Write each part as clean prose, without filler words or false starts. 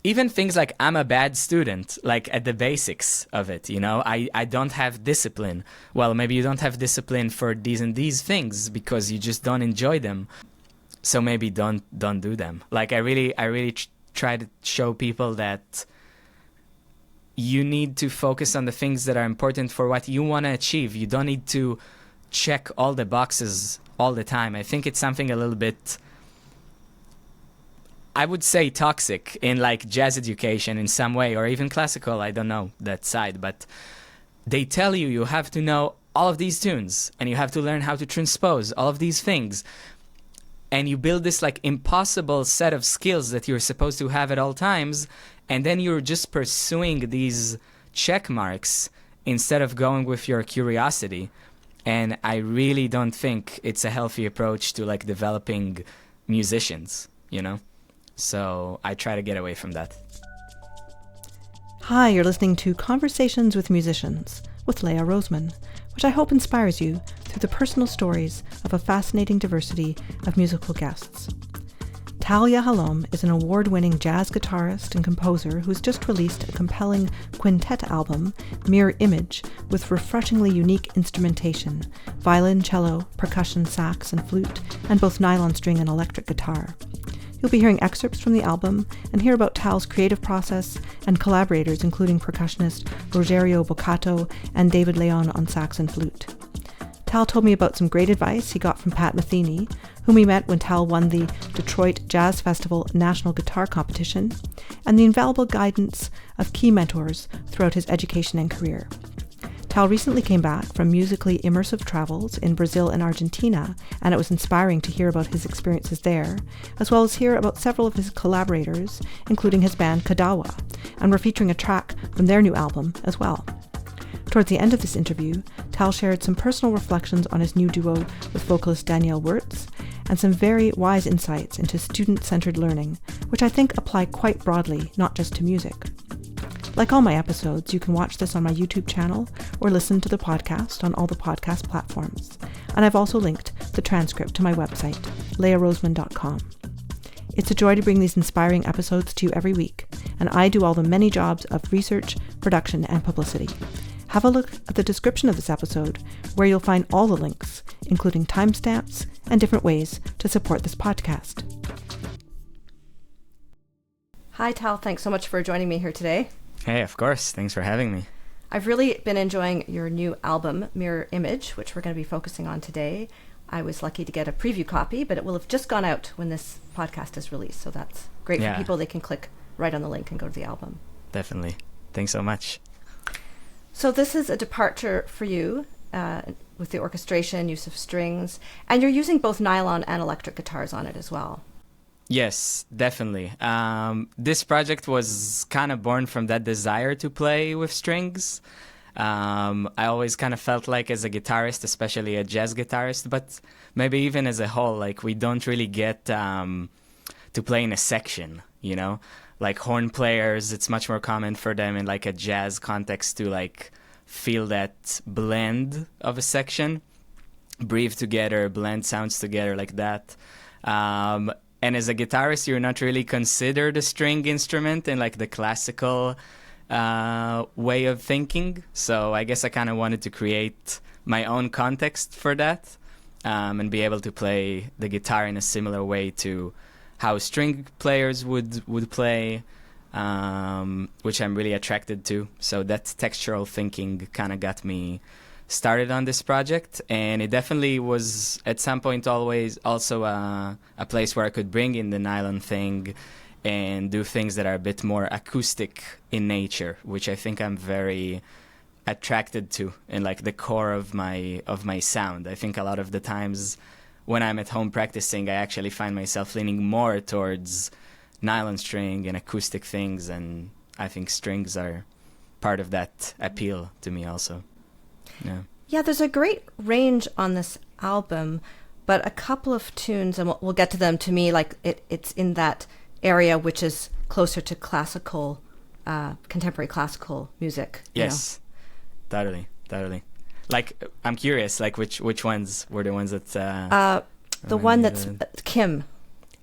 even things like I'm a bad student, like at the basics of it, you know, I don't have discipline. Well, maybe you don't have discipline for these and these things because you just don't enjoy them. So maybe don't do them. Like I really try to show people that you need to focus on the things that are important for what you want to achieve. You don't need to check all the boxes all the time. I think it's something a little bit, I would say, toxic in like jazz education in some way, or even classical. I don't know that side, but they tell you you have to know all of these tunes and you have to learn how to transpose all of these things. And you build this like impossible set of skills that you're supposed to have at all times. And then you're just pursuing these check marks instead of going with your curiosity. And I really don't think it's a healthy approach to like developing musicians, you know? So I try to get away from that. Hi, you're listening to Conversations with Musicians with Leah Roseman, which I hope inspires you through the personal stories of a fascinating diversity of musical guests. Tal Yahalom is an award-winning jazz guitarist and composer who's just released a compelling quintet album, Mirror Image, with refreshingly unique instrumentation, violin, cello, percussion, sax, and flute, and both nylon string and electric guitar. You'll be hearing excerpts from the album and hear about Tal's creative process and collaborators, including percussionist Rogerio Boccato and David Leon on sax and flute. Tal told me about some great advice he got from Pat Metheny, whom he met when Tal won the Detroit Jazz Festival National Guitar Competition, and the invaluable guidance of key mentors throughout his education and career. Tal recently came back from musically immersive travels in Brazil and Argentina, and it was inspiring to hear about his experiences there, as well as hear about several of his collaborators, including his band KADAWA, and we're featuring a track from their new album as well. Towards the end of this interview, Tal shared some personal reflections on his new duo with vocalist Danielle Wertz, and some very wise insights into student-centered learning, which I think apply quite broadly, not just to music. Like all my episodes, you can watch this on my YouTube channel or listen to the podcast on all the podcast platforms. And I've also linked the transcript to my website, leahroseman.com. It's a joy to bring these inspiring episodes to you every week, and I do all the many jobs of research, production, and publicity. Have a look at the description of this episode, where you'll find all the links, including timestamps and different ways to support this podcast. Hi, Tal. Thanks so much for joining me here today. Hey, of course. Thanks for having me. I've really been enjoying your new album, Mirror Image, which we're going to be focusing on today. I was lucky to get a preview copy, but it will have just gone out when this podcast is released, so that's great for people. They can click right on the link and go to the album. Definitely. Thanks so much. So this is a departure for you with the orchestration, use of strings, and you're using both nylon and electric guitars on it as well. Yes, definitely. This project was kind of born from that desire to play with strings. I always kind of felt like as a guitarist, especially a jazz guitarist, but maybe even as a whole, like we don't really get to play in a section, you know? Like horn players, it's much more common for them in like a jazz context to like feel that blend of a section, breathe together, blend sounds together like that. And as a guitarist, you're not really considered a string instrument in like the classical way of thinking. So I guess I kind of wanted to create my own context for that and be able to play the guitar in a similar way to how string players would play, which I'm really attracted to. So that textural thinking kind of got me started on this project, and it definitely was at some point always also a place where I could bring in the nylon thing and do things that are a bit more acoustic in nature, which I think I'm very attracted to in like the core of my sound. I think a lot of the times when I'm at home practicing, I actually find myself leaning more towards nylon string and acoustic things, and I think strings are part of that appeal to me also. Yeah, there's a great range on this album, but a couple of tunes, and we'll get to them, to me, like it's in that area which is closer to classical, contemporary classical music. Yes, totally. Like, I'm curious, like, which ones were the ones that... the one that's Kim.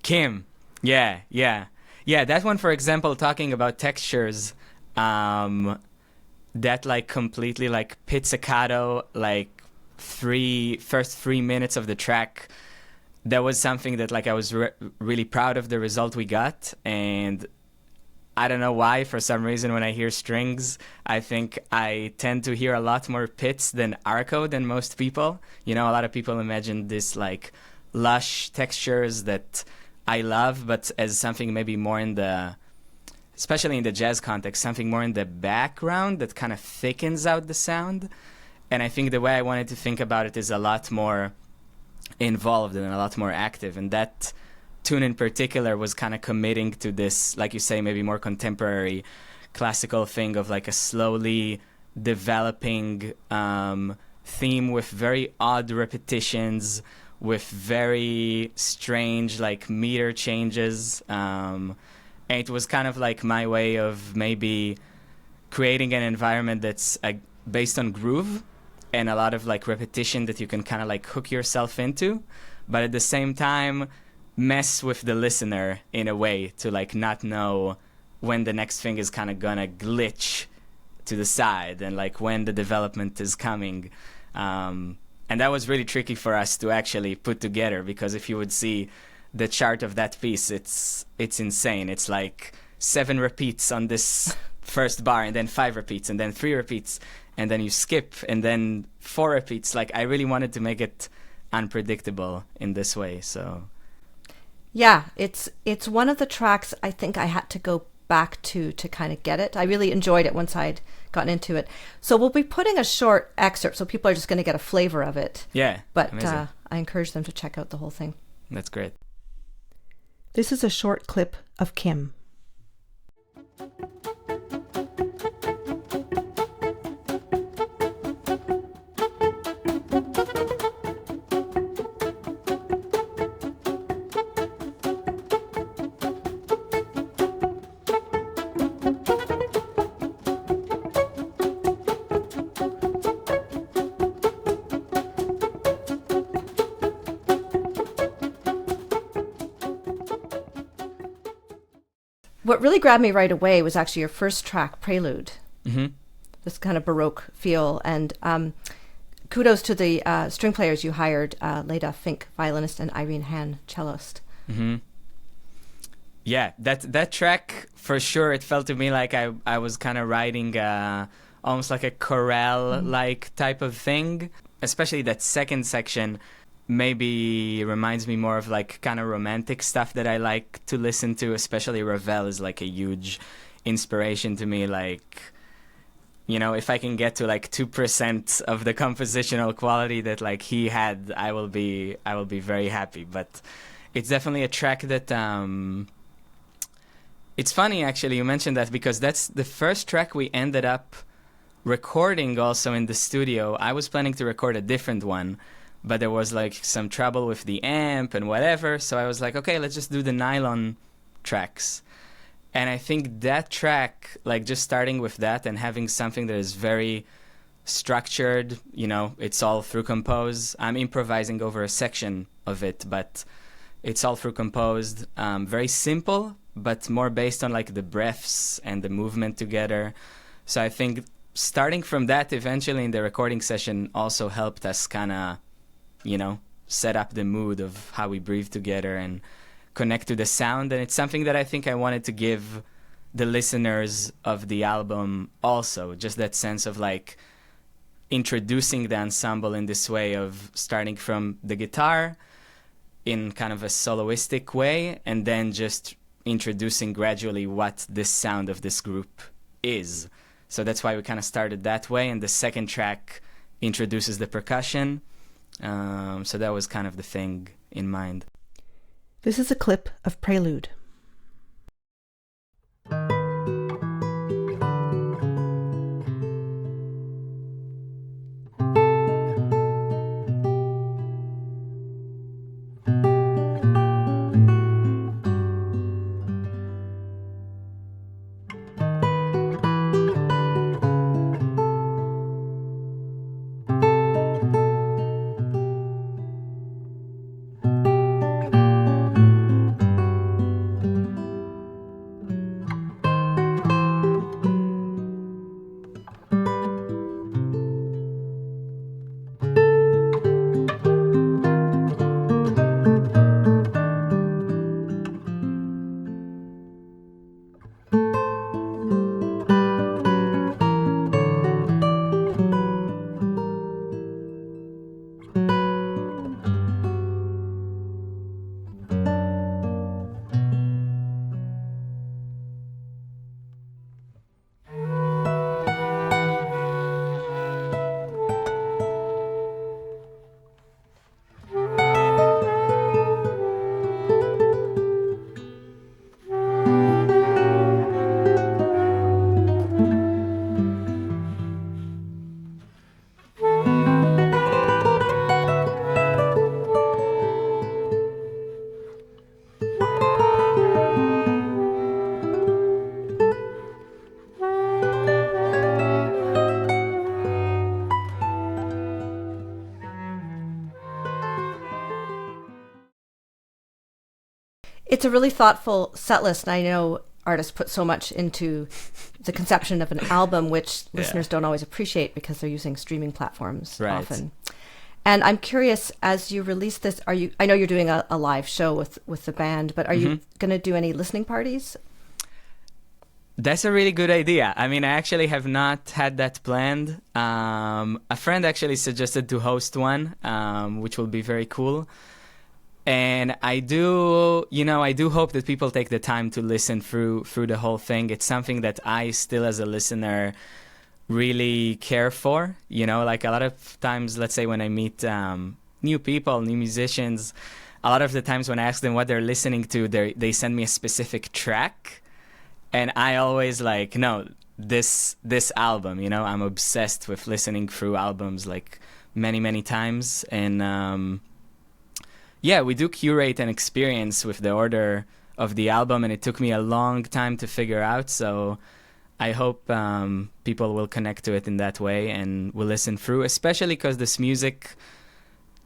Kim, yeah. Yeah, that one, for example, talking about textures, that like completely like pizzicato, like first 3 minutes of the track, that was something that like I was really proud of the result we got. And I don't know why, for some reason, when I hear strings, I think I tend to hear a lot more pits than arco than most people. You know, a lot of people imagine this like lush textures that I love, but as something maybe more in the, especially in the jazz context, something more in the background that kind of thickens out the sound. And I think the way I wanted to think about it is a lot more involved and a lot more active. And that tune in particular was kind of committing to this, like you say, maybe more contemporary classical thing of like a slowly developing theme with very odd repetitions, with very strange like meter changes. And it was kind of like my way of maybe creating an environment that's based on groove and a lot of like repetition that you can kind of like hook yourself into, but at the same time mess with the listener in a way to like not know when the next thing is kind of gonna glitch to the side and like when the development is coming. And that was really tricky for us to actually put together, because if you would see the chart of that piece, it's insane. It's like 7 repeats on this first bar, and then 5 repeats, and then 3 repeats, and then you skip, and then 4 repeats. Like I really wanted to make it unpredictable in this way. So yeah, it's one of the tracks I think I had to go back to kind of get it. I really enjoyed it once I'd gotten into it. So we'll be putting a short excerpt, so people are just going to get a flavor of it. Yeah, but I encourage them to check out the whole thing. That's great. This is a short clip of Kim. What really grabbed me right away was actually your first track, Prelude. Mm-hmm. This kind of Baroque feel. And kudos to the string players you hired, Leda Fink, violinist, and Irene Han, cellist. Mm-hmm. Yeah, that track, for sure, it felt to me like I was kind of writing almost like a chorale-like type of thing. Especially that second section maybe reminds me more of like kind of romantic stuff that I like to listen to. Especially Ravel is like a huge inspiration to me. Like, you know, if I can get to like 2% of the compositional quality that like he had, I will be very happy. But it's definitely a track that it's funny actually you mentioned that, because that's the first track we ended up recording also in the studio. I was planning to record a different one, but there was like some trouble with the amp and whatever, so I was like, okay, let's just do the nylon tracks. And I think that track, like just starting with that and having something that is very structured, you know, it's all through compose. I'm improvising over a section of it, but it's all through composed. Very simple, but more based on like the breaths and the movement together. So I think starting from that eventually in the recording session also helped us kind of, you know, set up the mood of how we breathe together and connect to the sound. And it's something that I think I wanted to give the listeners of the album also, just that sense of like introducing the ensemble in this way of starting from the guitar in kind of a soloistic way, and then just introducing gradually what this sound of this group is. So that's why we kind of started that way, and the second track introduces the percussion. So that was kind of the thing in mind. This is a clip of Prelude. it's a really thoughtful set list. And I know artists put so much into the conception of an album, which listeners don't always appreciate because they're using streaming platforms often. And I'm curious, as you release this, I know you're doing a live show with the band, but are you going to do any listening parties? That's a really good idea. I mean, I actually have not had that planned. A friend actually suggested to host one, which will be very cool. And I do hope that people take the time to listen through the whole thing. It's something that I still, as a listener, really care for. Like a lot of times, let's say when I meet new people, new musicians, a lot of the times when I ask them what they're listening to, they send me a specific track. And I always no, this album, I'm obsessed with listening through albums like many, many times. And we do curate an experience with the order of the album, and it took me a long time to figure out. So I hope people will connect to it in that way and will listen through, especially because this music,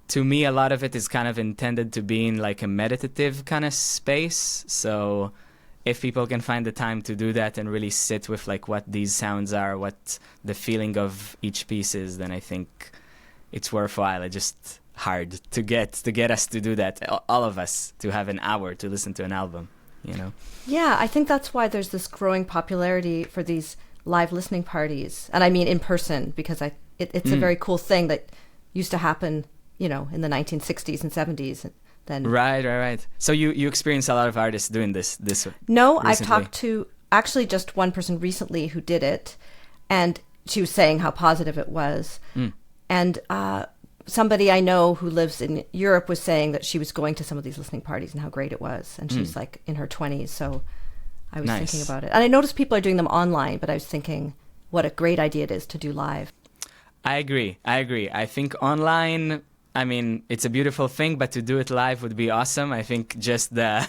to me, a lot of it is kind of intended to be in like a meditative kind of space. So if people can find the time to do that and really sit with like what these sounds are, what the feeling of each piece is, then I think it's worthwhile. It's just hard to get us to do that, all of us, to have an hour to listen to an album, Yeah, I think that's why there's this growing popularity for these live listening parties. And I mean in person, because it's a very cool thing that used to happen, in the 1960s and 70s. Then Right. So you experience a lot of artists doing this No, recently. I've talked to actually just one person recently who did it, and she was saying how positive it was. And somebody I know who lives in Europe was saying that she was going to some of these listening parties and how great it was. And she's like in her 20s, so I was thinking about it. And I noticed people are doing them online, but I was thinking what a great idea it is to do live. I agree. I think online, I mean, it's a beautiful thing, but to do it live would be awesome. I think just the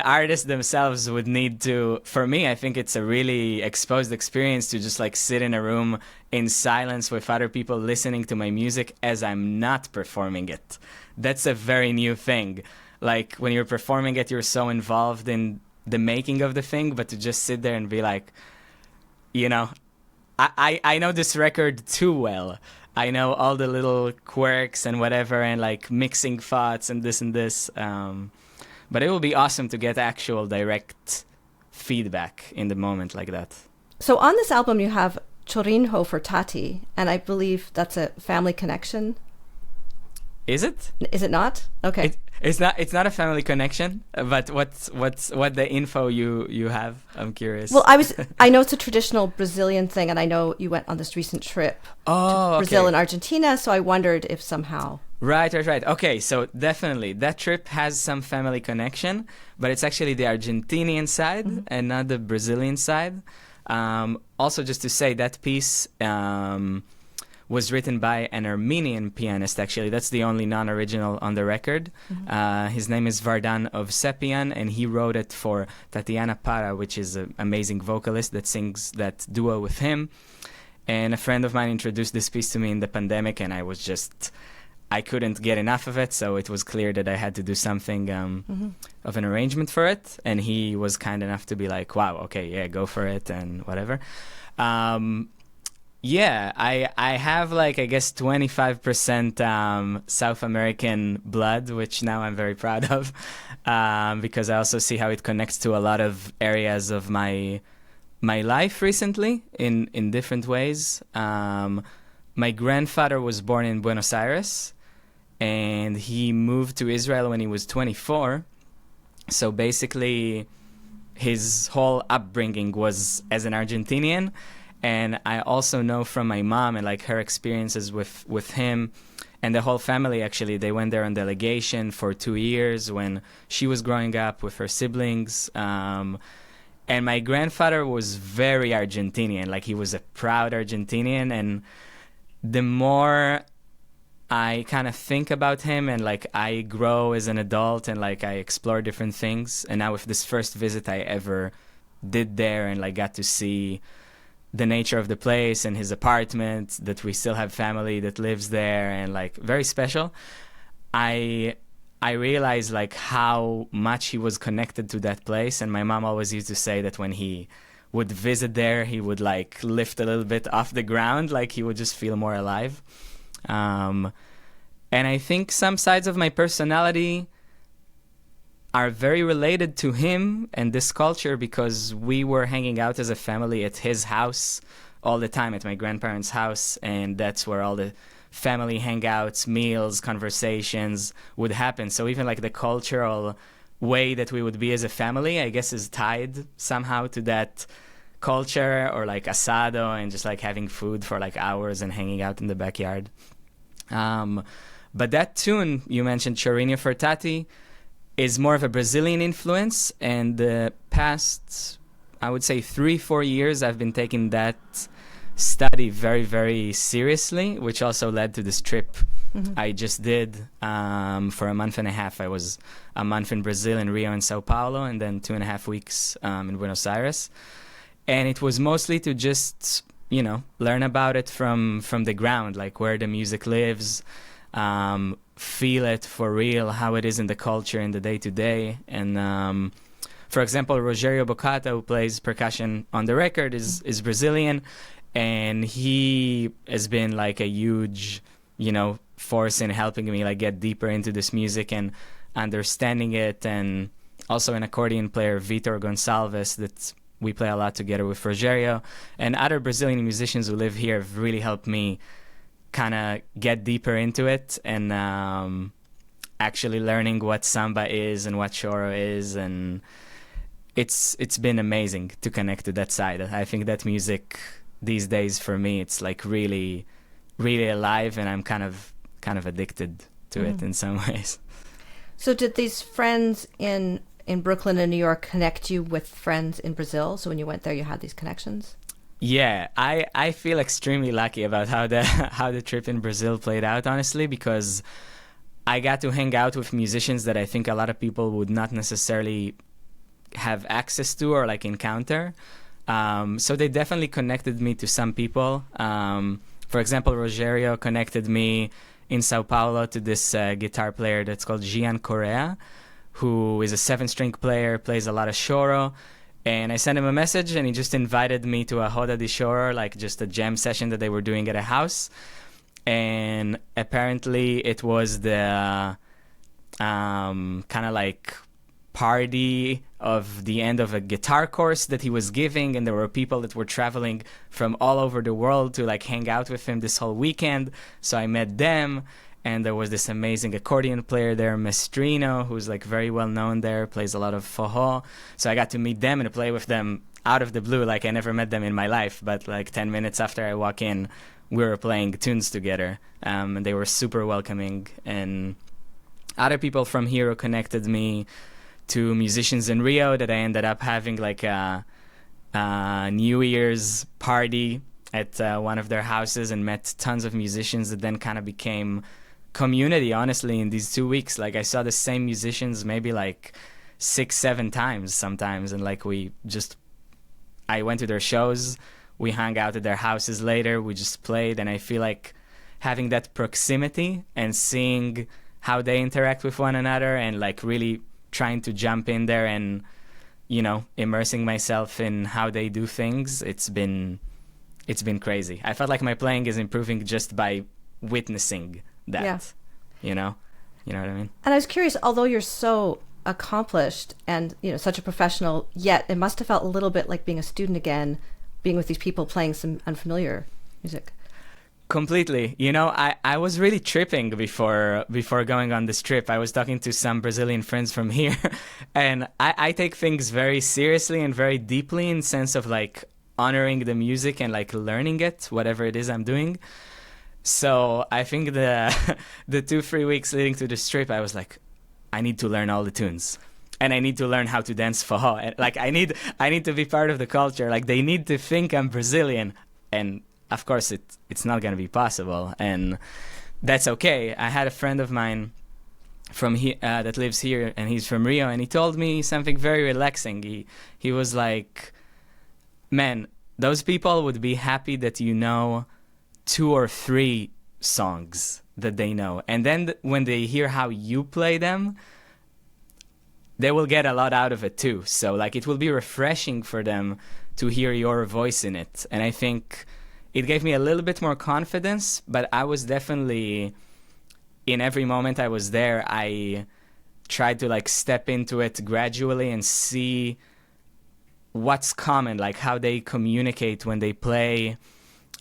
artists themselves would need to, for me, I think it's a really exposed experience to just like sit in a room in silence with other people listening to my music as I'm not performing it. That's a very new thing. Like when you're performing it, you're so involved in the making of the thing, but to just sit there and be like, I know this record too well. I know all the little quirks and whatever, and like mixing thoughts and this and this. But it will be awesome to get actual direct feedback in the moment like that. So on this album, you have Chorinho for Tati, and I believe that's a family connection. Is it? Is it not? Okay. It's not a family connection, but what the info you have? I'm curious. Well, I know it's a traditional Brazilian thing, and I know you went on this recent trip to Brazil and Argentina, so I wondered if somehow. Right. Okay, so definitely that trip has some family connection, but it's actually the Argentinian side and not the Brazilian side. Also, just to say, that piece was written by an Armenian pianist, actually. That's the only non-original on the record. His name is Vardan Ovsepian, and he wrote it for Tatiana Para, which is an amazing vocalist that sings that duo with him. And a friend of mine introduced this piece to me in the pandemic, and I couldn't get enough of it, so it was clear that I had to do something of an arrangement for it. And he was kind enough to be like, wow, okay, yeah, go for it, and whatever. Yeah, I have like, I guess, 25% South American blood, which now I'm very proud of, because I also see how it connects to a lot of areas of my life recently in different ways. My grandfather was born in Buenos Aires, and he moved to Israel when he was 24. So basically, his whole upbringing was as an Argentinian. And I also know from my mom and like her experiences with him and the whole family, actually, they went there on delegation for 2 years when she was growing up with her siblings. And my grandfather was very Argentinian, like he was a proud Argentinian. And the more I kind of think about him and like I grow as an adult and like I explore different things. And now with this first visit I ever did there and like got to see the nature of the place and his apartment, that we still have family that lives there, and like very special. I I realized like how much he was connected to that place. And my mom always used to say that when he would visit there, he would like lift a little bit off the ground, like he would just feel more alive. And I think some sides of my personality are very related to him and this culture, because we were hanging out as a family at his house all the time, at my grandparents' house, and that's where all the family hangouts, meals, conversations would happen. So even like the cultural way that we would be as a family, I guess, is tied somehow to that culture, or like asado and just like having food for like hours and hanging out in the backyard. But that tune you mentioned, Chorinho for Tati, is more of a Brazilian influence, and the past, I would say 3-4 years, I've been taking that study very, very seriously, which also led to this trip I just did for a month and a half. I was a month in Brazil, in Rio and Sao Paulo, and then 2.5 weeks in Buenos Aires. And it was mostly to just, you know, learn about it from the ground, like where the music lives, feel it for real, how it is in the culture, in the day-to-day. And for example, Rogerio Boccato, who plays percussion on the record, is Brazilian, and he has been like a huge, you know, force in helping me like get deeper into this music and understanding it. And also an accordion player, Vitor Gonçalves, that we play a lot together with Rogerio, and other Brazilian musicians who live here have really helped me kind of get deeper into it, and actually learning what samba is and what choro is. And it's been amazing to connect to that side. I think that music these days, for me, it's like really, really alive, and I'm kind of addicted to it in some ways. So did these friends in Brooklyn and New York connect you with friends in Brazil? So when you went there, you had these connections? Yeah, I feel extremely lucky about how the trip in Brazil played out, honestly, because I got to hang out with musicians that I think a lot of people would not necessarily have access to or like encounter. So they definitely connected me to some people. For example, Rogerio connected me in Sao Paulo to this guitar player that's called Gian Correa, who is a 7-string player, plays a lot of choro. And I sent him a message, and he just invited me to a Roda de Choro, like just a jam session that they were doing at a house. And apparently it was the kind of like party of the end of a guitar course that he was giving, and there were people that were traveling from all over the world to like hang out with him this whole weekend. So I met them, and there was this amazing accordion player there, Mestrino, who's like very well known there, plays a lot of forró. So I got to meet them and play with them out of the blue. Like I never met them in my life, but like 10 minutes after I walk in, we were playing tunes together, and they were super welcoming. And other people from here connected me to musicians in Rio that I ended up having like a New Year's party at one of their houses, and met tons of musicians that then kind of became community, honestly, in these 2 weeks. Like I saw the same musicians maybe like 6-7 times sometimes, and like I went to their shows, we hung out at their houses later, we just played. And I feel like having that proximity and seeing how they interact with one another, and like really trying to jump in there and, you know, immersing myself in how they do things, it's been crazy. I felt like my playing is improving just by witnessing that. Yeah. You know what I mean? And I was curious, although you're so accomplished and, you know, such a professional, yet it must have felt a little bit like being a student again, being with these people playing some unfamiliar music. Completely. You know, I was really tripping before going on this trip. I was talking to some Brazilian friends from here, and I take things very seriously and very deeply, in sense of like honoring the music and like learning it, whatever it is I'm doing. So I think the 2-3 weeks leading to this trip, I was like, I need to learn all the tunes, and I need to learn how to dance forró. And like I need to be part of the culture. Like they need to think I'm Brazilian, and of course it's not going to be possible, and that's okay. I had a friend of mine from here that lives here, and he's from Rio, and he told me something very relaxing. He was like, man, those people would be happy that you know 2 or 3 songs that they know. And then when they hear how you play them, they will get a lot out of it too. So like it will be refreshing for them to hear your voice in it. And I think it gave me a little bit more confidence, but I was definitely, in every moment I was there, I tried to like step into it gradually and see what's common, like how they communicate when they play,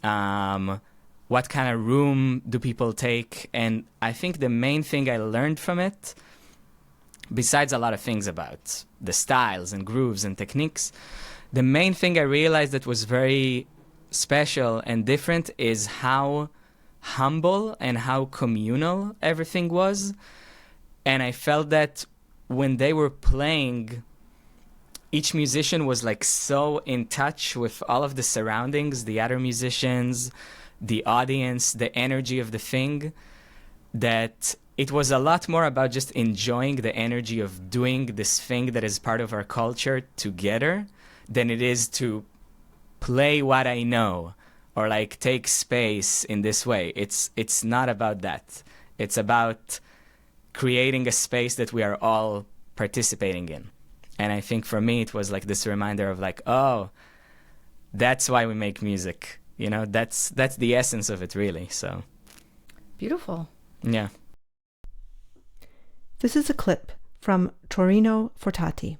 what kind of room do people take. And I think the main thing I learned from it, besides a lot of things about the styles and grooves and techniques, the main thing I realized that was very special and different is how humble and how communal everything was. And I felt that when they were playing, each musician was like so in touch with all of the surroundings, the other musicians, the audience, the energy of the thing, that it was a lot more about just enjoying the energy of doing this thing that is part of our culture together than it is to play what I know or like take space in this way. It's not about that. It's about creating a space that we are all participating in. And I think for me it was like this reminder of like, oh, that's why we make music. You know, that's the essence of it really. So beautiful. Yeah. This is a clip from Chorinho for Tati.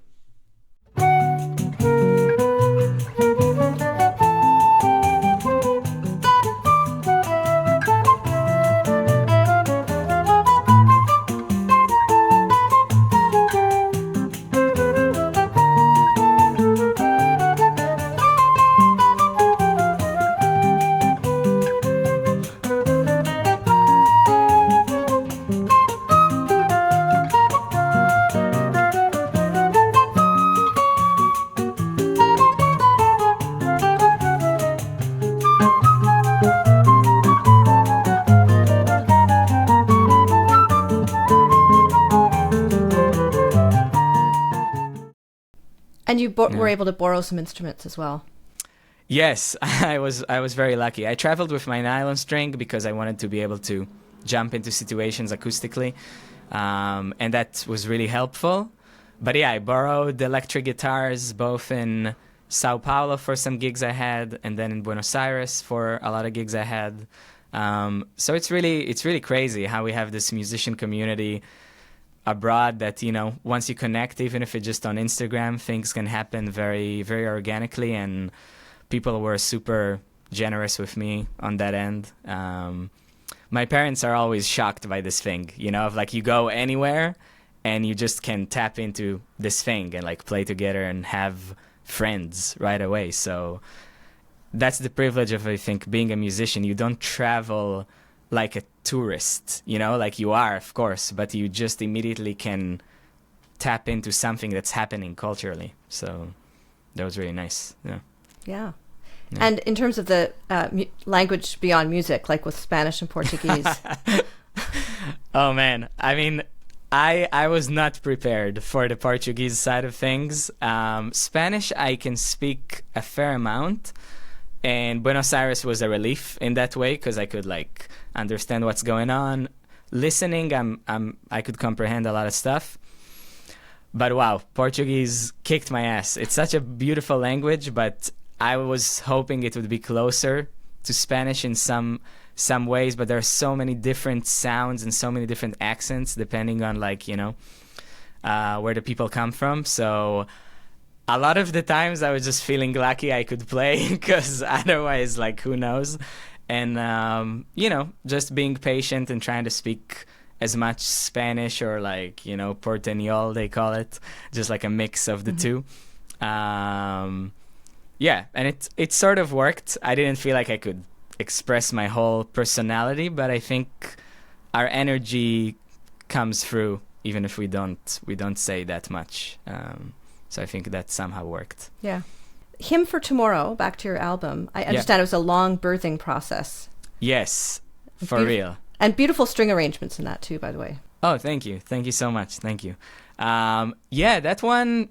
And you were able to borrow some instruments as well. Yes, I was very lucky. I traveled with my nylon string because I wanted to be able to jump into situations acoustically, and that was really helpful. But yeah, I borrowed electric guitars both in Sao Paulo for some gigs I had, and then in Buenos Aires for a lot of gigs I had. So it's really crazy how we have this musician community abroad that, you know, once you connect, even if it's just on Instagram, things can happen very, very organically, and people were super generous with me on that end. My parents are always shocked by this thing, you know, of like you go anywhere and you just can tap into this thing and like play together and have friends right away. So that's the privilege of, I think, being a musician. You don't travel like a tourist, you know, like you are, of course, but you just immediately can tap into something that's happening culturally. So that was really nice. Yeah. And in terms of the language beyond music, like with Spanish and Portuguese. Oh man, I mean, I was not prepared for the Portuguese side of things. Spanish I can speak a fair amount, and Buenos Aires was a relief in that way because I could like understand what's going on. Listening, I could comprehend a lot of stuff. But wow, Portuguese kicked my ass. It's such a beautiful language, but I was hoping it would be closer to Spanish in some ways, but there are so many different sounds and so many different accents depending on, like, you know, where the people come from. So a lot of the times I was just feeling lucky I could play because otherwise, like, who knows? And, you know, just being patient and trying to speak as much Spanish or, like, you know, Porteñol, they call it, just like a mix of the two. Yeah, and it sort of worked. I didn't feel like I could express my whole personality, but I think our energy comes through even if we don't say that much. So I think that somehow worked. Yeah. Hymn for Tomorrow, back to your album. I understand it was a long birthing process. Yes, for real. And beautiful string arrangements in that too, by the way. Oh, thank you. Thank you so much. Thank you. Yeah, that one,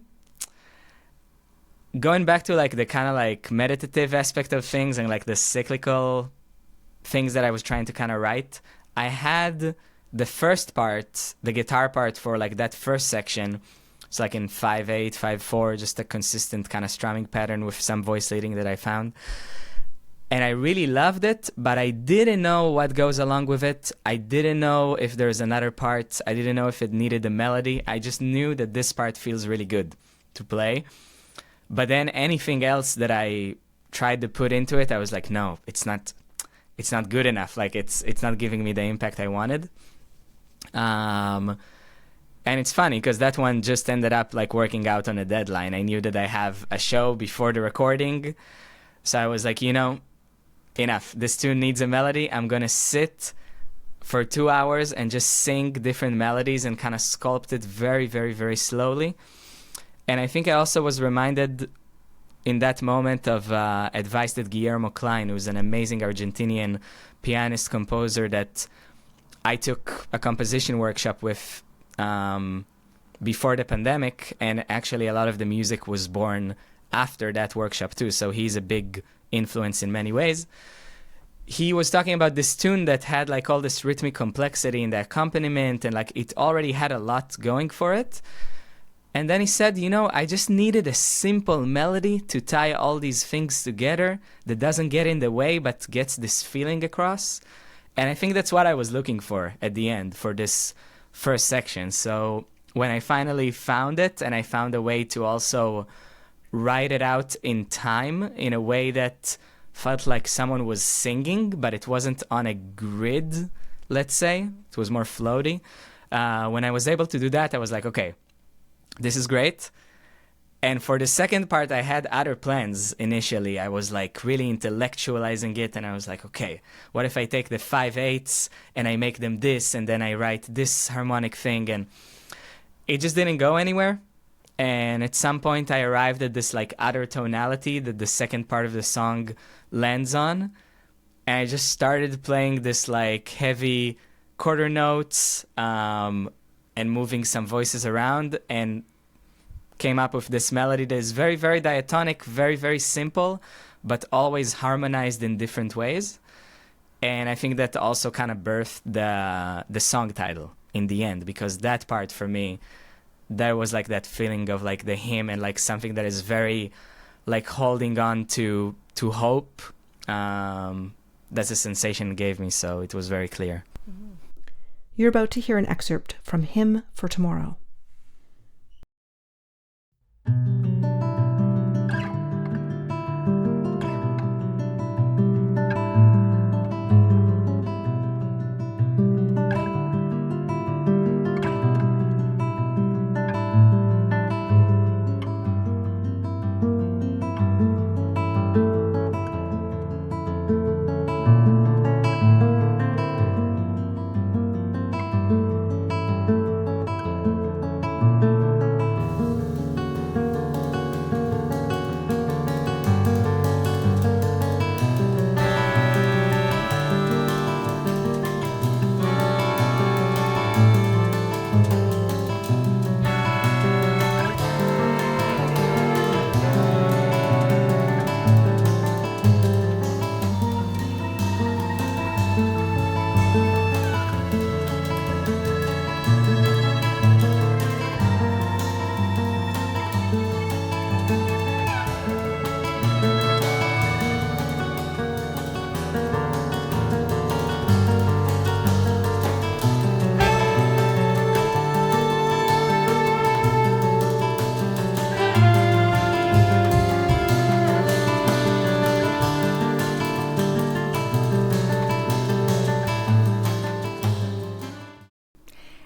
going back to like the kind of like meditative aspect of things and like the cyclical things that I was trying to kind of write. I had the first part, the guitar part for like that first section. It's like in 5/8, 5/4, just a consistent kind of strumming pattern with some voice leading that I found. And I really loved it, but I didn't know what goes along with it. I didn't know if there's another part. I didn't know if it needed a melody. I just knew that this part feels really good to play. But then anything else that I tried to put into it, I was like, no, it's not good enough. Like it's not giving me the impact I wanted. And it's funny because that one just ended up like working out on a deadline. I knew that I have a show before the recording. So I was like, enough. This tune needs a melody. I'm going to sit for 2 hours and just sing different melodies and kind of sculpt it very, very, very slowly. And I think I also was reminded in that moment of advice that Guillermo Klein, who's an amazing Argentinian pianist composer that I took a composition workshop with before the pandemic, and actually a lot of the music was born after that workshop too. So he's a big influence in many ways. He was talking about this tune that had like all this rhythmic complexity in the accompaniment, and like it already had a lot going for it. And then he said, I just needed a simple melody to tie all these things together that doesn't get in the way but gets this feeling across. And I think that's what I was looking for at the end for this first section. So when I finally found it, and I found a way to also write it out in time in a way that felt like someone was singing, but it wasn't on a grid, let's say. It was more floaty. When I was able to do that, I was like, okay, this is great. And for the second part, I had other plans initially. I was like really intellectualizing it, and I was like, okay, what if I take the 5/8 and I make them this, and then I write this harmonic thing, and it just didn't go anywhere. And at some point I arrived at this like other tonality that the second part of the song lands on. And I just started playing this like heavy quarter notes and moving some voices around, and came up with this melody that is very, very diatonic, very, very simple, but always harmonized in different ways. And I think that also kind of birthed the song title in the end, because that part for me, there was like that feeling of like the hymn and like something that is very like holding on to hope. That's a sensation it gave me, so it was very clear. You're about to hear an excerpt from Hymn for Tomorrow.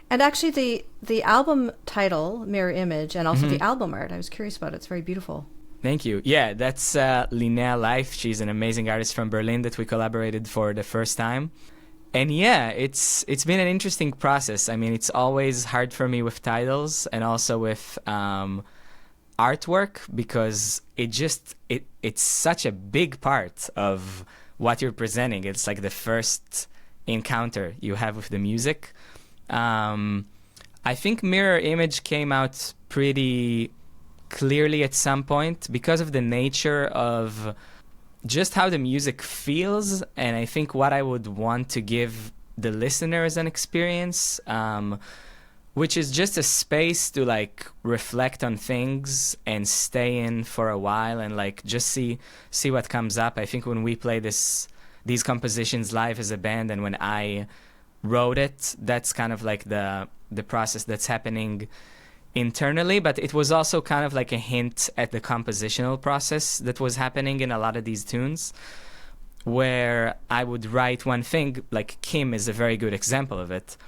And actually the album title, Mirror Image, and also the album art, I was curious about it. It's very beautiful. Thank you. Yeah, that's Linnea Lieth. She's an amazing artist from Berlin that we collaborated for the first time. And yeah, it's been an interesting process. I mean, it's always hard for me with titles and also with artwork, because it's such a big part of what you're presenting. It's like the first encounter you have with the music. I think Mirror Image came out pretty clearly at some point because of the nature of just how the music feels, and I think what I would want to give the listener as an experience, which is just a space to like reflect on things and stay in for a while and like just see what comes up. I think when we play these compositions live as a band, and when I wrote it, that's kind of like the process that's happening internally, but it was also kind of like a hint at the compositional process that was happening in a lot of these tunes, where I would write one thing, like Kim is a very good example of it.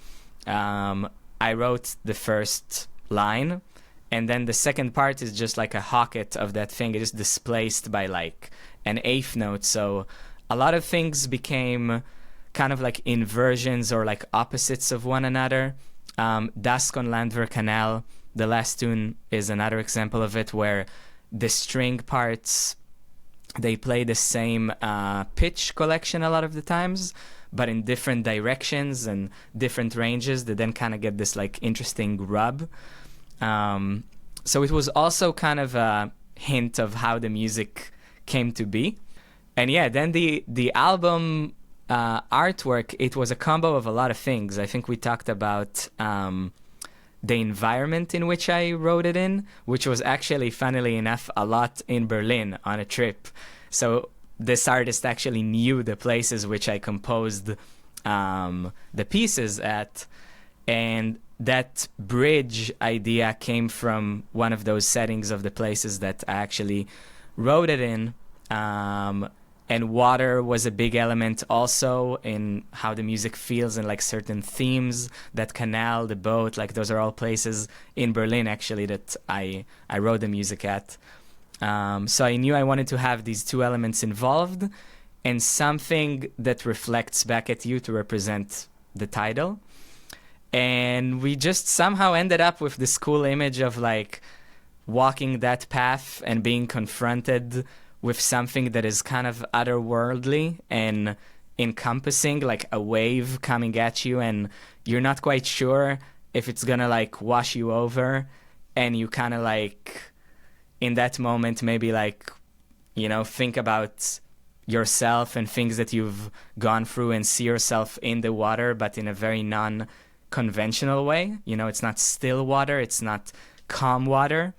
I wrote the first line, and then the second part is just like a hocket of that thing. It is displaced by like an eighth note, so a lot of things became kind of like inversions or like opposites of one another. Dusk on Landwehr Canal, the last tune, is another example of it, where the string parts, they play the same pitch collection a lot of the times, but in different directions and different ranges, that then kind of get this like interesting rub. So it was also kind of a hint of how the music came to be. And yeah, then the album artwork, it was a combo of a lot of things. I think we talked about the environment in which I wrote it in, which was actually, funnily enough, a lot in Berlin on a trip. So this artist actually knew the places which I composed the pieces at, and that bridge idea came from one of those settings of the places that I actually wrote it in. And water was a big element also in how the music feels, and like certain themes. That canal, the boat, like those are all places in Berlin actually that I wrote the music at. So I knew I wanted to have these two elements involved and something that reflects back at you to represent the title. And we just somehow ended up with this cool image of like walking that path and being confronted with something that is kind of otherworldly and encompassing, like a wave coming at you, and you're not quite sure if it's gonna like wash you over, and you kind of like in that moment maybe like, you know, think about yourself and things that you've gone through and see yourself in the water, but in a very non-conventional way. You know, it's not still water, it's not calm water.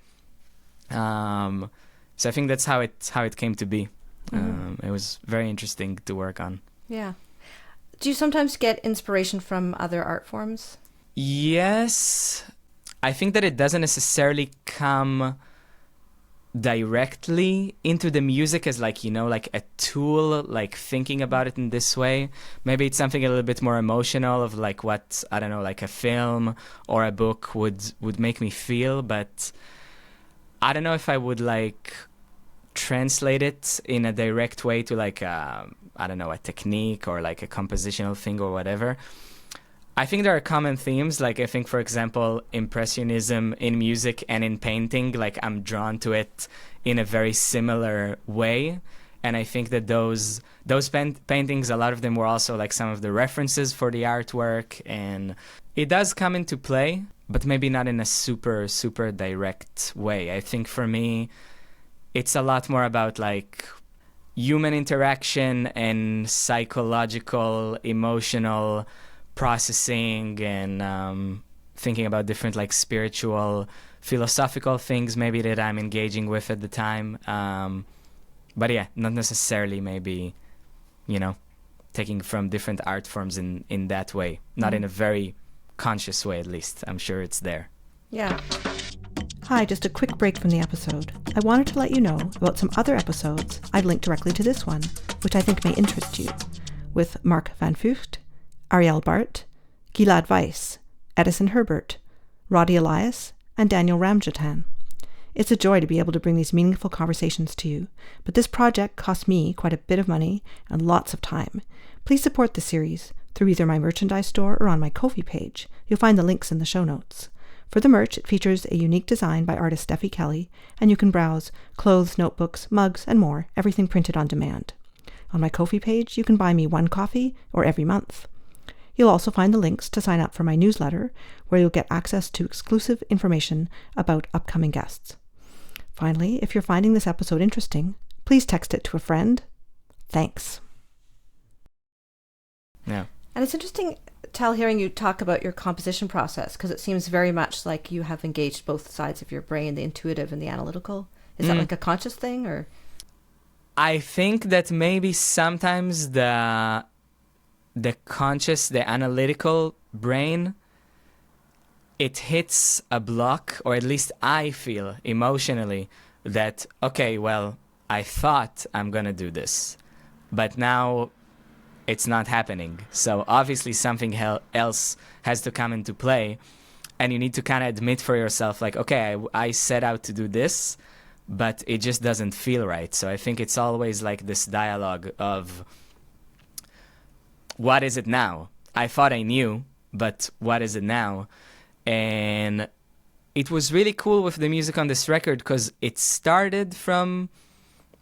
So I think that's how it came to be. It was very interesting to work on. Yeah. Do you sometimes get inspiration from other art forms? Yes. I think that it doesn't necessarily come directly into the music as like, you know, like a tool, like thinking about it in this way. Maybe it's something a little bit more emotional of like what, I don't know, like a film or a book would make me feel, but I don't know if I would like translate it in a direct way to like I don't know, a technique or like a compositional thing or whatever. I think there are common themes. Like I think, for example, Impressionism in music and in painting, like I'm drawn to it in a very similar way. And I think that those paintings, a lot of them were also like some of the references for the artwork, and it does come into play, but maybe not in a super, super direct way. I think for me, it's a lot more about like human interaction and psychological, emotional processing, and thinking about different like spiritual, philosophical things maybe that I'm engaging with at the time. But yeah, not necessarily maybe, you know, taking from different art forms in that way. Not in a very conscious way, at least. I'm sure it's there. Yeah. Hi, just a quick break from the episode. I wanted to let you know about some other episodes I've linked directly to this one, which I think may interest you, with Mark Van Vugt, Ariel Bart, Gilad Weiss, Edison Herbert, Linnea Lieth, and Daniel Ramjatan. It's a joy to be able to bring these meaningful conversations to you, but this project cost me quite a bit of money and lots of time. Please support the series through either my merchandise store or on my Ko-fi page. You'll find the links in the show notes. For the merch, it features a unique design by artist Steffi Kelly, and you can browse clothes, notebooks, mugs, and more, everything printed on demand. On my Ko-fi page, you can buy me one coffee or every month. You'll also find the links to sign up for my newsletter, where you'll get access to exclusive information about upcoming guests. Finally, if you're finding this episode interesting, please text it to a friend, Thanks. Yeah. And it's interesting, Tal, hearing you talk about your composition process, because it seems very much like you have engaged both sides of your brain, the intuitive and the analytical. Is that like a conscious thing, or? I think that maybe sometimes the conscious, the analytical brain, it hits a block, or at least I feel emotionally that, okay, well, I thought I'm going to do this, but now it's not happening. So obviously something else has to come into play, and you need to kind of admit for yourself, like, okay, I set out to do this, but it just doesn't feel right. So I think it's always like this dialogue of, what is it now? I thought I knew, but what is it now? And it was really cool with the music on this record because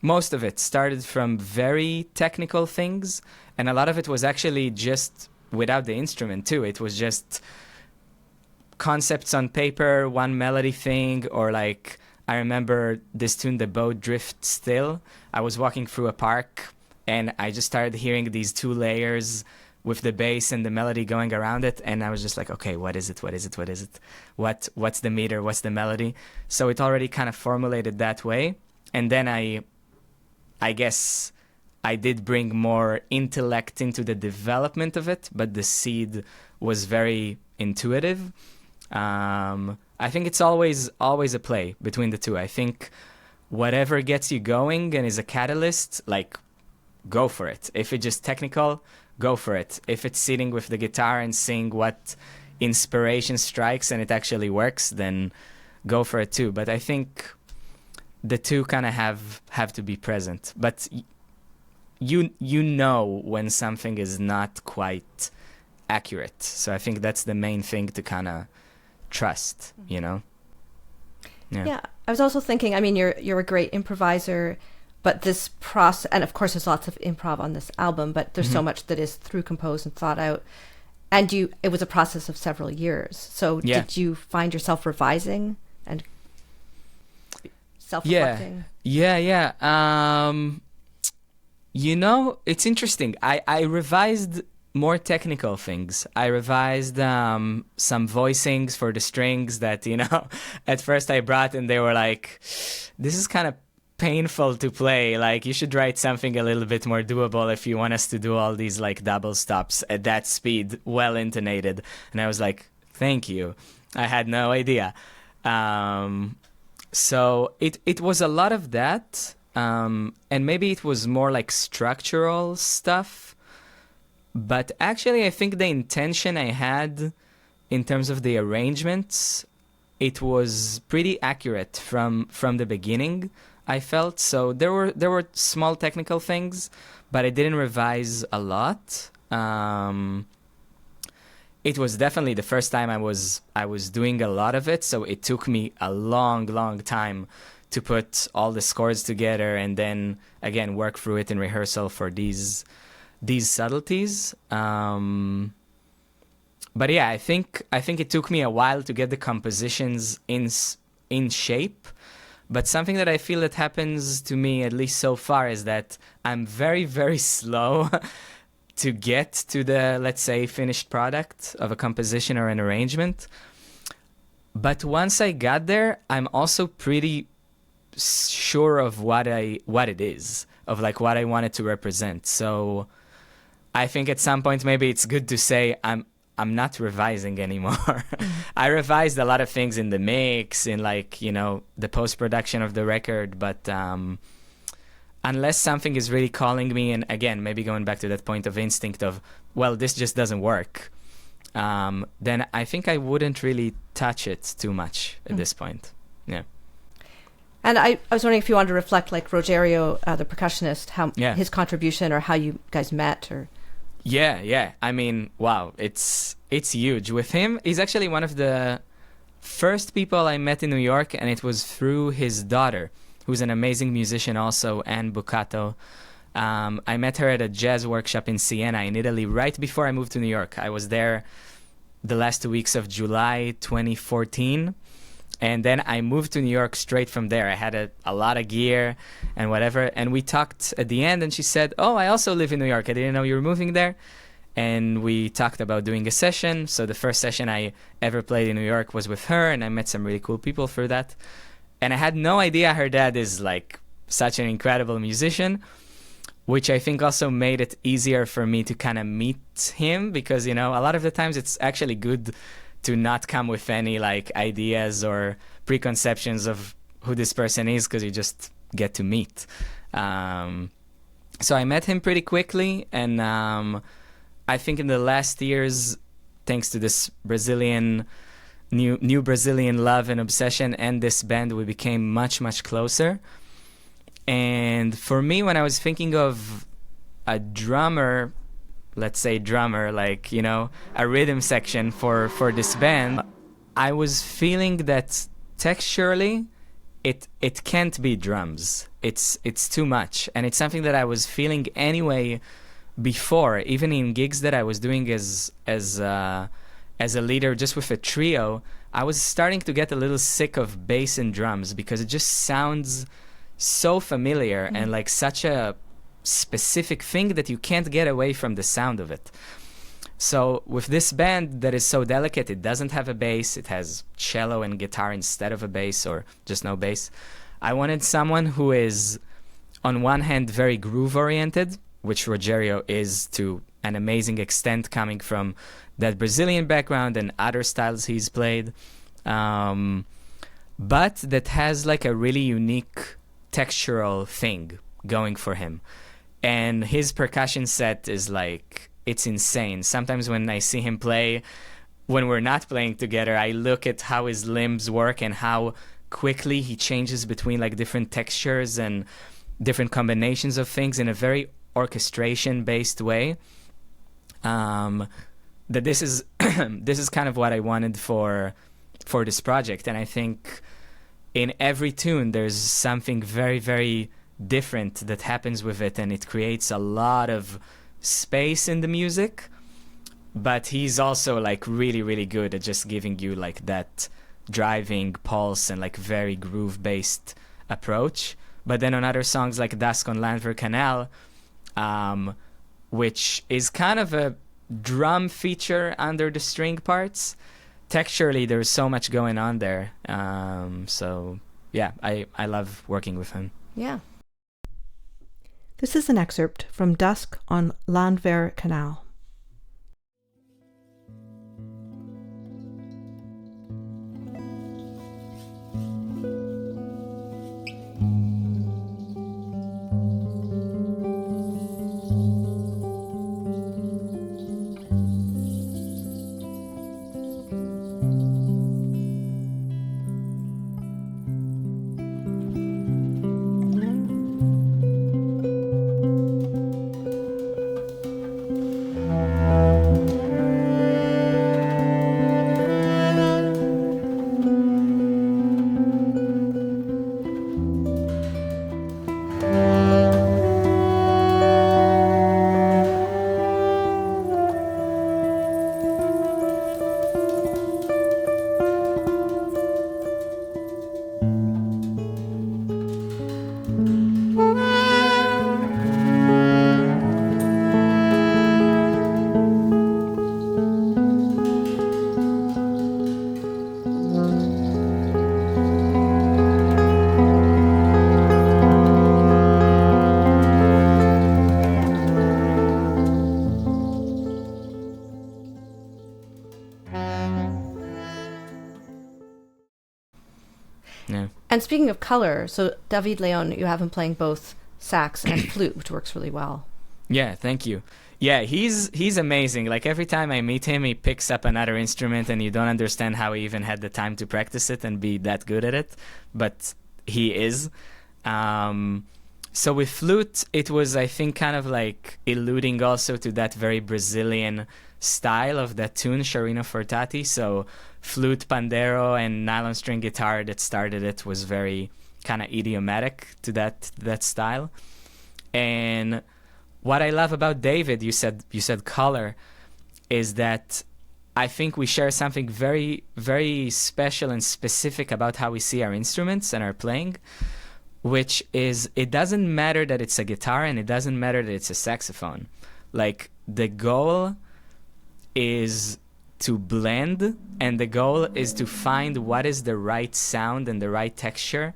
most of it started from very technical things, and a lot of it was actually just without the instrument too. It was just concepts on paper, one melody thing, or like, I remember this tune, The Boat Drift Still. I was walking through a park and I just started hearing these two layers with the bass and the melody going around it, and I was just like, okay, what is it? What's the meter? What's the melody? So it already kind of formulated that way. And then I guess I did bring more intellect into the development of it, but the seed was very intuitive. I think it's always a play between the two. I think whatever gets you going and is a catalyst, like, go for it. If it's just technical, go for it. If it's sitting with the guitar and seeing what inspiration strikes and it actually works, then go for it too. But I think the two kind of have to be present. But you know when something is not quite accurate. So I think that's the main thing to kind of trust, you know? Yeah. I was also thinking, I mean, you're a great improviser, but this process, and of course there's lots of improv on this album, but there's so much that is through composed and thought out. And it was a process of several years. So did you find yourself revising and self-reflecting? Yeah. You know, it's interesting. I revised more technical things. I revised some voicings for the strings that, you know, at first I brought and they were like, this is kind of painful to play. Like, you should write something a little bit more doable if you want us to do all these like double stops at that speed, well intonated. And I was like, thank you. I had no idea. So it was a lot of that. And maybe it was more like structural stuff. But actually, I think the intention I had in terms of the arrangements, it was pretty accurate from the beginning, I felt. So there were small technical things, but I didn't revise a lot. It was definitely the first time I was doing a lot of it, so it took me a long time to put all the scores together and then again work through it in rehearsal for these subtleties. But yeah, I think it took me a while to get the compositions in shape. But something that I feel that happens to me, at least so far, is that I'm very, very slow to get to the, let's say, finished product of a composition or an arrangement. But once I got there, I'm also pretty sure of what it is, of like what I want it to represent. So I think at some point maybe it's good to say I'm not revising anymore. I revised a lot of things in the mix, in like, you know, the post-production of the record, but unless something is really calling me, and again, maybe going back to that point of instinct of, well, this just doesn't work, then I think I wouldn't really touch it too much at this point. Yeah. And I was wondering if you wanted to reflect, like, Rogerio, the percussionist, how his contribution or how you guys met, or... Yeah. I mean, wow, it's huge. With him, he's actually one of the first people I met in New York, and it was through his daughter, who's an amazing musician also, Anne Boccato. I met her at a jazz workshop in Siena in Italy right before I moved to New York. I was there the last 2 weeks of July 2014, And then I moved to New York straight from there. I had a lot of gear and whatever. And we talked at the end, and she said, "Oh, I also live in New York. I didn't know you were moving there." And we talked about doing a session. So the first session I ever played in New York was with her, and I met some really cool people for that. And I had no idea her dad is like such an incredible musician, which I think also made it easier for me to kind of meet him, because, you know, a lot of the times it's actually good to not come with any like ideas or preconceptions of who this person is, because you just get to meet. So I met him pretty quickly, and I think in the last years, thanks to this new Brazilian love and obsession and this band, we became much, much closer. And for me, when I was thinking of a drummer, let's say drummer, like, you know, a rhythm section for this band, I was feeling that texturally it can't be drums. It's too much. And it's something that I was feeling anyway before, even in gigs that I was doing as a leader just with a trio. I was starting to get a little sick of bass and drums, because it just sounds so familiar and like such a specific thing that you can't get away from the sound of it. So with this band that is so delicate, it doesn't have a bass, it has cello and guitar instead of a bass, or just no bass. I wanted someone who is on one hand very groove oriented, which Rogerio is to an amazing extent, coming from that Brazilian background and other styles he's played, but that has like a really unique textural thing going for him. And his percussion set is like, it's insane. Sometimes when I see him play, when we're not playing together, I look at how his limbs work and how quickly he changes between like different textures and different combinations of things in a very orchestration based way. That this is this is kind of what I wanted for this project. And I think in every tune there's something very, very different that happens with it, and it creates a lot of space in the music. But he's also like really, really good at just giving you like that driving pulse and like very groove based approach. But then on other songs like Dusk on Landwehr Canal, which is kind of a drum feature under the string parts, texturally there's so much going on there. So yeah, I love working with him. Yeah. This is an excerpt from Dusk on Landwehr Canal. And speaking of color, so David Leon, you have him playing both sax and flute, which works really well. Yeah, thank you. Yeah, he's amazing. Like every time I meet him, he picks up another instrument, and you don't understand how he even had the time to practice it and be that good at it. But he is. So with flute, it was, I think, kind of like alluding also to that very Brazilian style of that tune, Chorinho for Tati. So flute, pandero, and nylon string guitar that started it was very kind of idiomatic to that style. And what I love about David, you said color, is that I think we share something very, very special and specific about how we see our instruments and our playing, which is it doesn't matter that it's a guitar and it doesn't matter that it's a saxophone. Like, the goal is to blend, and the goal is to find what is the right sound and the right texture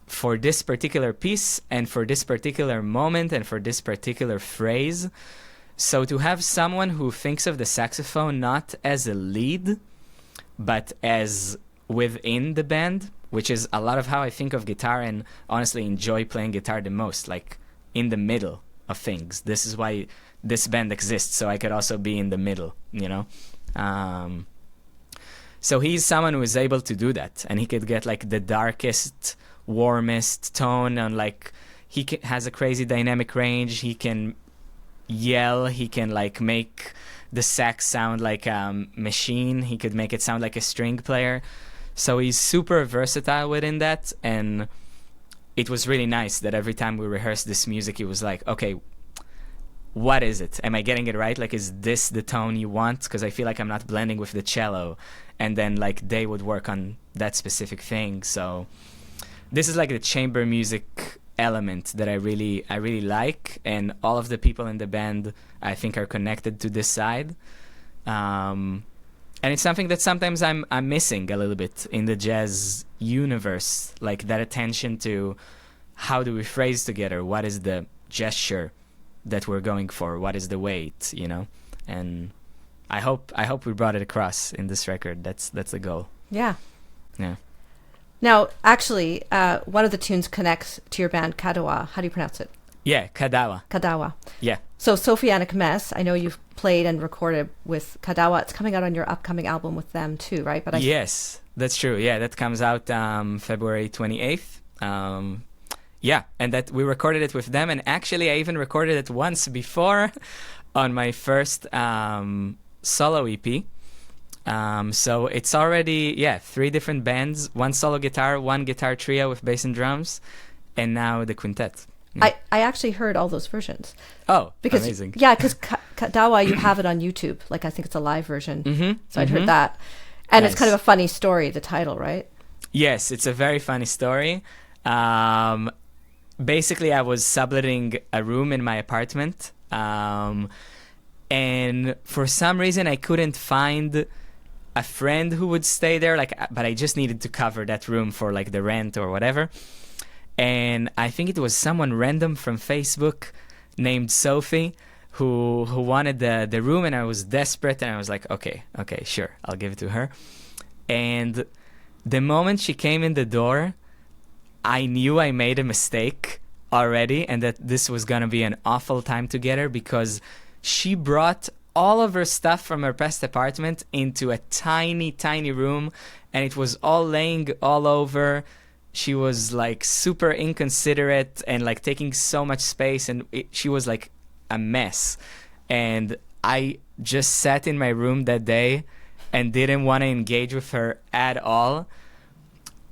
for this particular piece and for this particular moment and for this particular phrase. So to have someone who thinks of the saxophone not as a lead, but as within the band, which is a lot of how I think of guitar and honestly enjoy playing guitar the most, like in the middle of things. This is why this band exists, so I could also be in the middle, you know? So he's someone who is able to do that, and he could get like the darkest, warmest tone, and like has a crazy dynamic range. He can yell, he can like make the sax sound like a machine, he could make it sound like a string player. So he's super versatile within that, and it was really nice that every time we rehearsed this music, he was like, okay, what is it? Am I getting it right? Like, is this the tone you want? Because I feel like I'm not blending with the cello. And then like they would work on that specific thing. So this is like the chamber music element that I really like, and all of the people in the band I think are connected to this side. And it's something that sometimes I'm missing a little bit in the jazz universe, like that attention to how do we phrase together, what is the gesture that we're going for, what is the weight, you know? And I hope we brought it across in this record. That's the goal. Yeah. Yeah. Now, actually, one of the tunes connects to your band, KADAWA. How do you pronounce it? Yeah, KADAWA. KADAWA. Yeah. So Sophianic Mess, I know you've played and recorded with KADAWA. It's coming out on your upcoming album with them too, right? But yes, that's true. Yeah, that comes out February 28th. Yeah, and that we recorded it with them. And actually, I even recorded it once before on my first solo EP. So it's already, 3 different bands, 1 solo guitar, 1 guitar trio with bass and drums, and now the quintet. Yeah. I actually heard all those versions. Oh, amazing. Yeah, because KADAWA, you have it on YouTube. Like, I think it's a live version. Mm-hmm, so I'd heard that. And nice. It's kind of a funny story, the title, right? Yes, it's a very funny story. Basically, I was subletting a room in my apartment. And for some reason, I couldn't find a friend who would stay there, but I just needed to cover that room for like the rent or whatever. And I think it was someone random from Facebook named Sophie who wanted the room, and I was desperate, and I was like, okay, sure, I'll give it to her. And the moment she came in the door, I knew I made a mistake already, and that this was gonna be an awful time together, because she brought all of her stuff from her past apartment into a tiny, tiny room, and it was all laying all over. She was like super inconsiderate and like taking so much space, and she was like a mess. And I just sat in my room that day and didn't want to engage with her at all.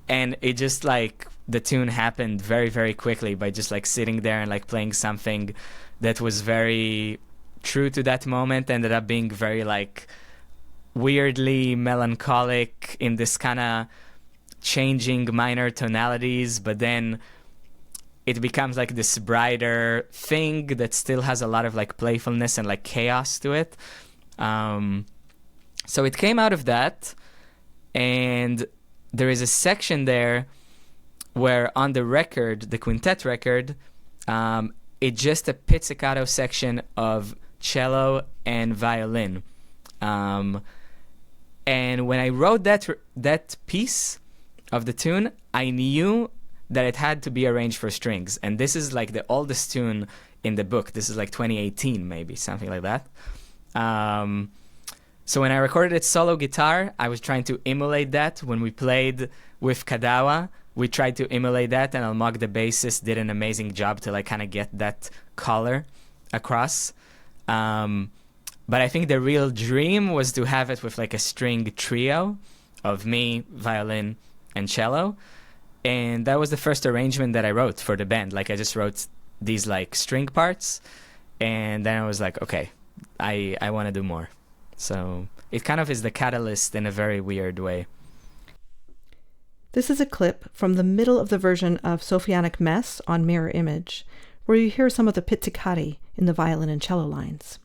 And it just like, the tune happened very, very quickly by just like sitting there and like playing something that was very true to that moment, ended up being very like weirdly melancholic in this kind of changing minor tonalities, but then it becomes like this brighter thing that still has a lot of like playfulness and like chaos to it. So it came out of that, and there is a section there where on the record, the quintet record, it's just a pizzicato section of cello and violin. And when I wrote that piece of the tune, I knew that it had to be arranged for strings. And this is like the oldest tune in the book. This is like 2018, maybe, something like that. So when I recorded it solo guitar, I was trying to emulate that. When we played with KADAWA, we tried to emulate that, and Almog, the bassist, did an amazing job to like kind of get that color across. But I think the real dream was to have it with like a string trio of me, violin, and cello. And that was the first arrangement that I wrote for the band. Like, I just wrote these like string parts, and then I was like, okay, I want to do more. So it kind of is the catalyst in a very weird way. This is a clip from the middle of the version of Sophianic Mess on Mirror Image, where you hear some of the pizzicati in the violin and cello lines.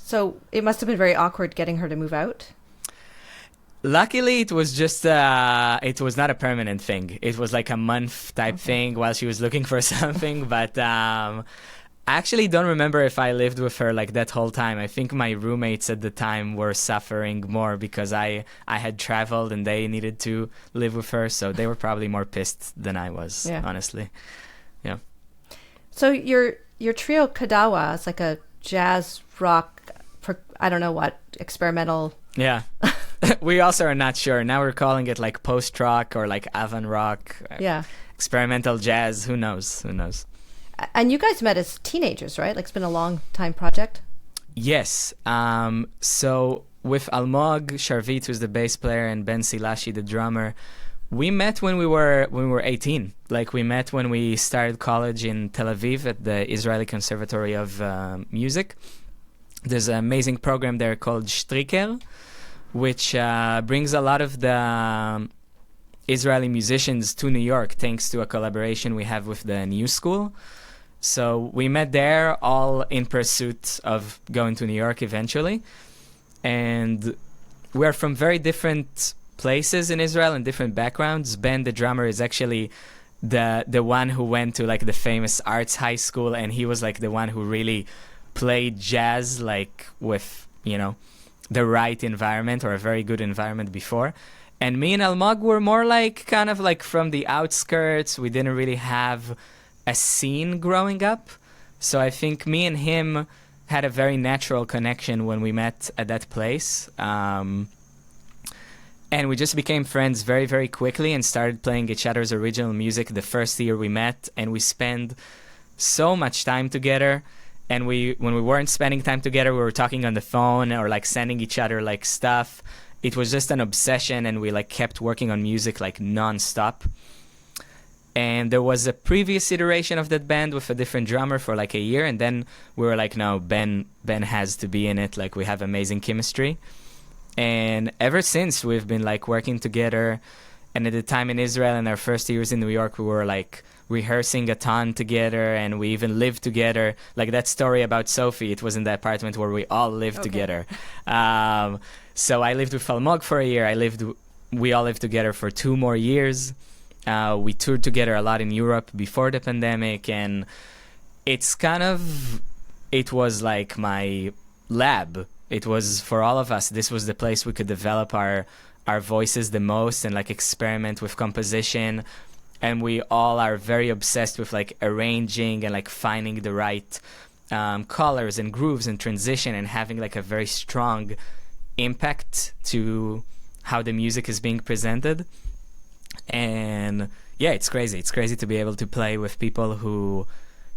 So it must have been very awkward getting her to move out. Luckily, it was just, it was not a permanent thing. It was like a month type thing while she was looking for something. But I actually don't remember if I lived with her like that whole time. I think my roommates at the time were suffering more because I had traveled and they needed to live with her. So they were probably more pissed than I was, honestly. Yeah. So your trio KADAWA is like a jazz rock, I don't know what, experimental. Yeah. We also are not sure. Now we're calling it like post-rock or like avant-rock. Yeah. Experimental jazz. Who knows? Who knows? And you guys met as teenagers, right? Like it's been a long time project. Yes. So with Almog, Sharvit, who's the bass player, and Ben Silashi, the drummer, we met when we were 18. Like we met when we started college in Tel Aviv at the Israeli Conservatory of Music. There's an amazing program there called Striker, which brings a lot of the Israeli musicians to New York thanks to a collaboration we have with the New School. So we met there all in pursuit of going to New York eventually. And we're from very different places in Israel and different backgrounds. Ben, the drummer, is actually the one who went to like the famous arts high school, and he was like the one who really played jazz like with, you know, the right environment or a very good environment before. And me and Almog were more like kind of like from the outskirts. We didn't really have a scene growing up. So I think me and him had a very natural connection when we met at that place. And we just became friends very, very quickly and started playing each other's original music the first year we met. And we spent so much time together. And when we weren't spending time together, we were talking on the phone or like sending each other like stuff. It was just an obsession, and we like kept working on music like non-stop. And there was a previous iteration of that band with a different drummer for like a year, and then we were like, no, Ben has to be in it. Like we have amazing chemistry. And ever since, we've been like working together. And at the time in Israel, in our first years in New York, we were like rehearsing a ton together, and we even lived together. Like that story about Sophie, it was in the apartment where we all lived together. So I lived with Almog for a year. We all lived together for 2 more years. We toured together a lot in Europe before the pandemic, and it was like my lab. It was for all of us. This was the place we could develop our voices the most and like experiment with composition. And we all are very obsessed with like arranging and like finding the right colors and grooves and transition and having like a very strong impact to how the music is being presented. And yeah, it's crazy. It's crazy to be able to play with people who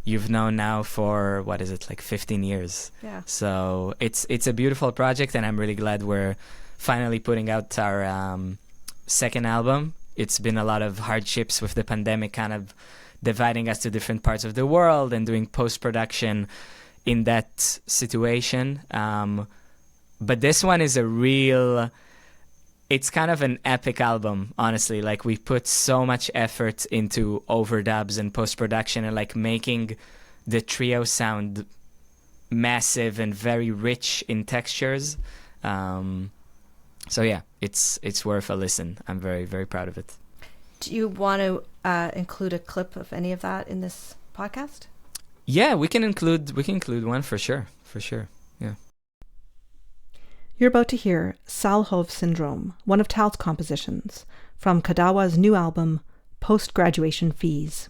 you've known now for, what is it, like 15 years. Yeah. So it's a beautiful project, and I'm really glad we're finally putting out our second album. It's been a lot of hardships with the pandemic kind of dividing us to different parts of the world and doing post-production in that situation. But this one is it's kind of an epic album, honestly. Like we put so much effort into overdubs and post-production and like making the trio sound massive and very rich in textures. So yeah, it's worth a listen. I'm very, very proud of it. Do you want to include a clip of any of that in this podcast? Yeah, we can include one for sure. Yeah. You're about to hear Salhov Syndrome, one of Tal's compositions, from KADAWA's new album, Post-Graduation Fees.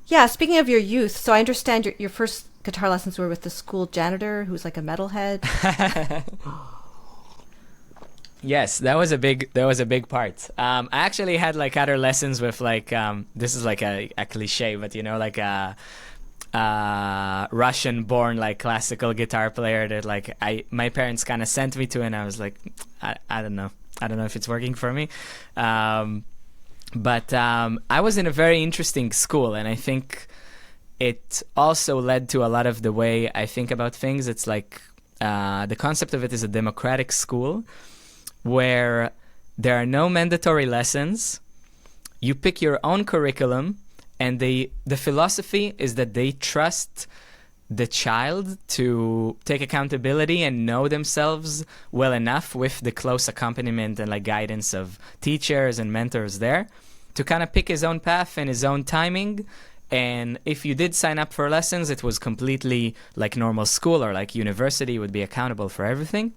Yeah, speaking of your youth, so I understand your first guitar lessons were with the school janitor who's like a metalhead. Yes, that was a big part. I actually had like other lessons with like this is like a cliche, but you know, like a Russian-born like classical guitar player that like my parents kind of sent me to, and I was like, I don't know if it's working for me. But I was in a very interesting school, and I think it also led to a lot of the way I think about things. It's like the concept of it is a democratic school where there are no mandatory lessons. You pick your own curriculum, and the philosophy is that they trust the child to take accountability and know themselves well enough with the close accompaniment and like guidance of teachers and mentors there to kind of pick his own path and his own timing. And if you did sign up for lessons, it was completely like normal school or like university, would be accountable for everything.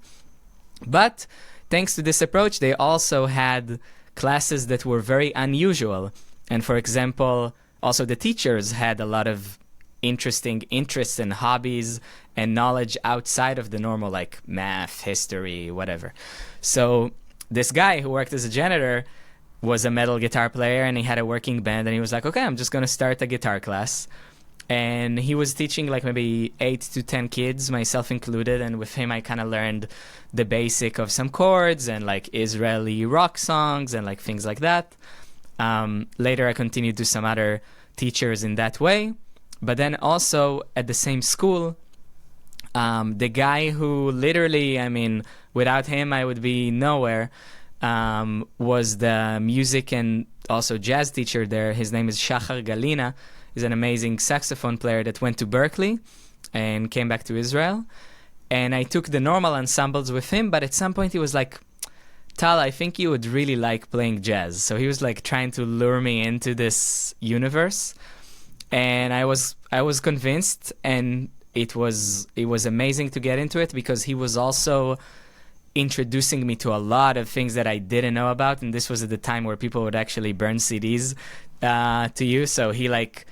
But thanks to this approach, they also had classes that were very unusual. And for example, also the teachers had a lot of interesting interests and hobbies and knowledge outside of the normal like math, history, whatever. So this guy who worked as a janitor was a metal guitar player, and he had a working band, and he was like, okay, I'm just going to start a guitar class. And he was teaching like maybe 8 to 10 kids, myself included, and with him I kind of learned the basic of some chords and like Israeli rock songs and like things like that. Later I continued to some other teachers in that way. But then also at the same school, the guy who literally, I mean, without him I would be nowhere, was the music and also jazz teacher there. His name is Shachar Galina. He's an amazing saxophone player that went to Berkeley and came back to Israel. And I took the normal ensembles with him, but at some point he was like, Tal, I think you would really like playing jazz. So he was like trying to lure me into this universe. And I was convinced, and it was amazing to get into it because he was also introducing me to a lot of things that I didn't know about. And this was at the time where people would actually burn CDs to you. So he like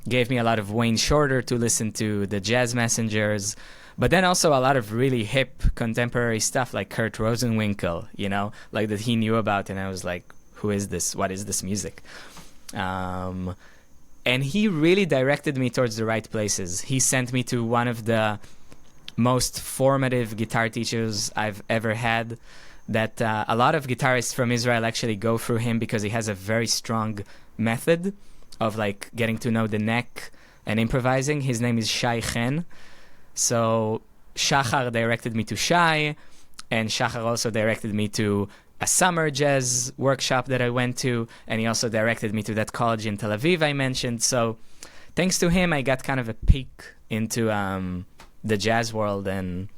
gave me a lot of Wayne Shorter to listen to, the Jazz Messengers, but then also a lot of really hip contemporary stuff like Kurt Rosenwinkel, you know, like that he knew about. And I was like, who is this? What is this music? And he really directed me towards the right places. He sent me to one of the most formative guitar teachers I've ever had, that a lot of guitarists from Israel actually go through him because he has a very strong method of like getting to know the neck and improvising. His name is Shai Chen. So Shachar directed me to Shai, and Shachar also directed me to a summer jazz workshop that I went to, and he also directed me to that college in Tel Aviv I mentioned. So thanks to him, I got kind of a peek into the jazz world, and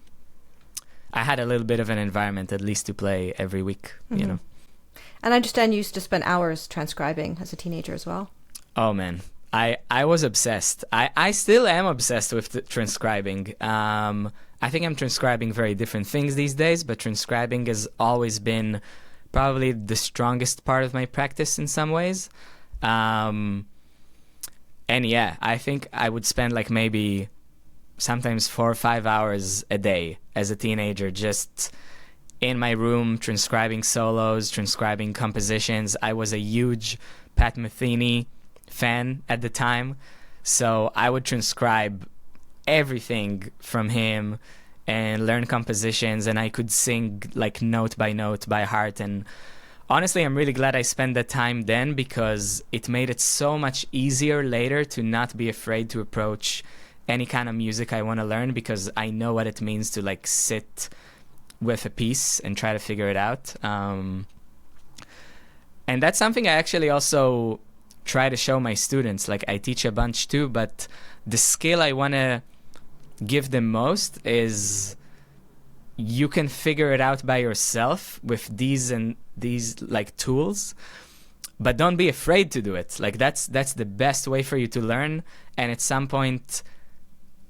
I had a little bit of an environment at least to play every week, you know. And I understand you used to spend hours transcribing as a teenager as well. Oh man, I was obsessed. I still am obsessed with transcribing. I think I'm transcribing very different things these days, but transcribing has always been probably the strongest part of my practice in some ways. And yeah, I think I would spend like maybe sometimes 4 or 5 hours a day as a teenager just in my room transcribing solos, transcribing compositions. I was a huge Pat Metheny fan at the time, so I would transcribe everything from him and learn compositions, and I could sing like note by note by heart. And honestly, I'm really glad I spent that time then, because it made it so much easier later to not be afraid to approach any kind of music I want to learn, because I know what it means to like sit with a piece and try to figure it out. And that's something I actually also try to show my students. Like I teach a bunch too, but the skill I want to give them most is you can figure it out by yourself with these like tools, but don't be afraid to do it. Like that's the best way for you to learn. And at some point,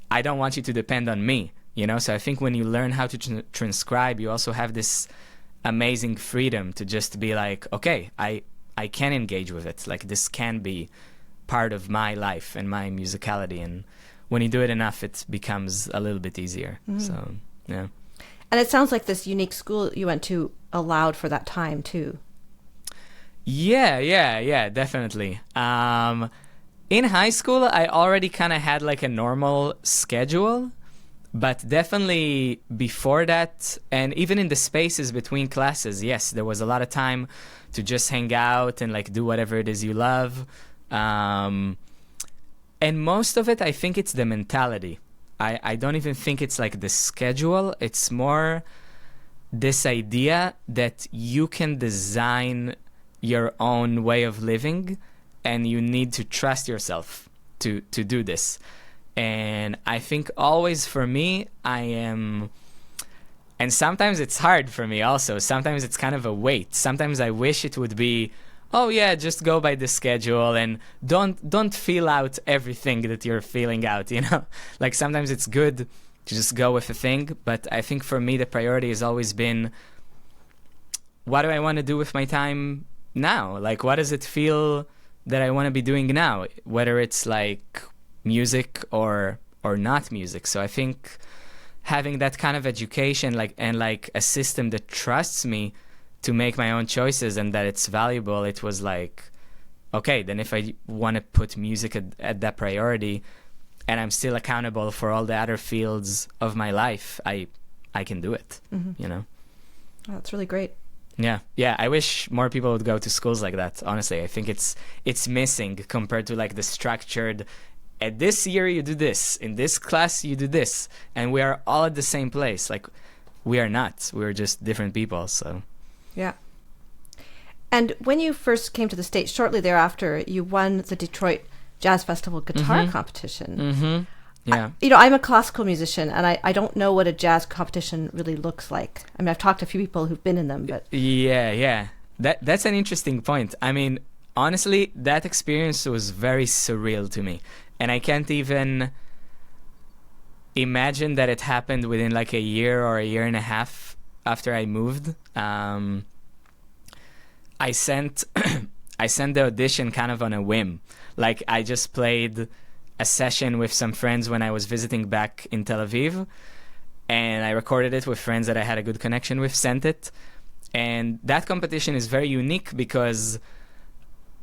I don't want you to depend on me, you know? So I think when you learn how to transcribe, you also have this amazing freedom to just be like, okay, I can engage with it. Like this can be part of my life and my musicality. And when you do it enough, it becomes a little bit easier. So, yeah. And it sounds like this unique school you went to allowed for that time too. Yeah, definitely. In high school, I already kind of had like a normal schedule, but definitely before that, and even in the spaces between classes, yes, there was a lot of time to just hang out and like do whatever it is you love. And most of it, I think it's the mentality. I don't even think it's like the schedule. It's more this idea that you can design your own way of living, and you need to trust yourself to do this. And I think always for me, and sometimes it's hard for me also. Sometimes it's kind of a weight. Sometimes I wish it would be, oh yeah, just go by the schedule and don't feel out everything that you're feeling out, you know? Like sometimes it's good to just go with a thing, but I think for me the priority has always been, what do I want to do with my time now? Like what does it feel that I want to be doing now, whether it's like music or not music? So I think having that kind of education and a system that trusts me to make my own choices and that it's valuable, it was like, okay, then if I want to put music at that priority and I'm still accountable for all the other fields of my life, I can do it, you know? Oh, that's really great. Yeah, I wish more people would go to schools like that, honestly. I think it's missing compared to like the structured, at this year you do this, in this class you do this, and we are all at the same place. Like, we are not. We're just different people, so... Yeah. And when you first came to the States, shortly thereafter, you won the Detroit Jazz Festival guitar competition. Yeah. I'm a classical musician, and I don't know what a jazz competition really looks like. I mean, I've talked to a few people who've been in them, but... Yeah. That's an interesting point. I mean, honestly, that experience was very surreal to me. And I can't even imagine that it happened within like a year or a year and a half after I moved. I sent the audition kind of on a whim. Like, I just played a session with some friends when I was visiting back in Tel Aviv, and I recorded it with friends that I had a good connection with, sent it. And that competition is very unique because,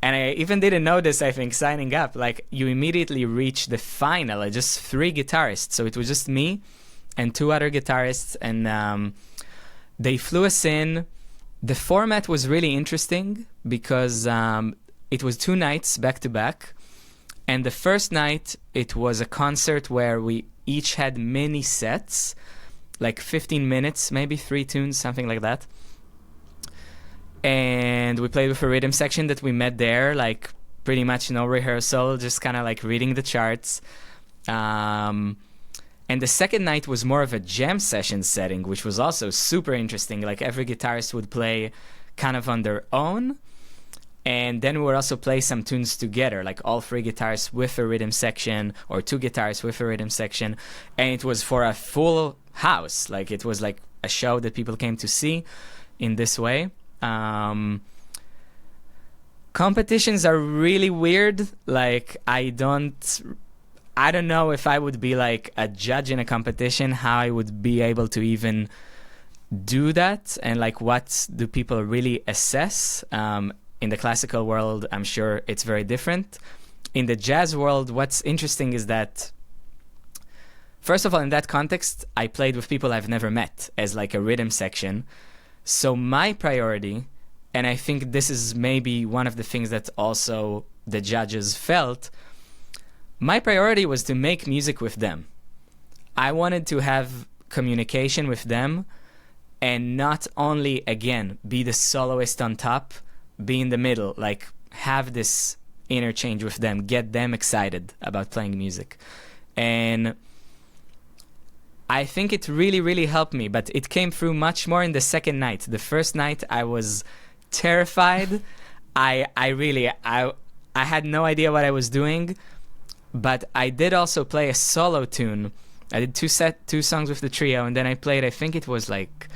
and I even didn't know this, I think, signing up, like, you immediately reach the final, just 3 guitarists. So it was just me and 2 other guitarists, and they flew us in. The format was really interesting because it was 2 nights back to back. And the first night, it was a concert where we each had mini sets, like 15 minutes, maybe 3 tunes, something like that. And we played with a rhythm section that we met there, like pretty much no rehearsal, just kind of like reading the charts. And the second night was more of a jam session setting, which was also super interesting. Like, every guitarist would play kind of on their own. And then we would also play some tunes together, like all 3 guitarists with a rhythm section or 2 guitarists with a rhythm section. And it was for a full house. Like, it was like a show that people came to see in this way. Competitions are really weird. Like, I don't know if I would be like a judge in a competition, how I would be able to even do that, and like what do people really assess. In the classical world, I'm sure it's very different. In the jazz world, what's interesting is that, first of all, in that context, I played with people I've never met as like a rhythm section. So my priority, and I think this is maybe one of the things that also the judges felt, my priority was to make music with them. I wanted to have communication with them and not only, again, be the soloist on top, be in the middle, like have this interchange with them, get them excited about playing music. And I think it really, really helped me, but it came through much more in the second night. The first night I was terrified. I had no idea what I was doing, but I did also play a solo tune. I did 2 songs with the trio, and then I played, I think it was like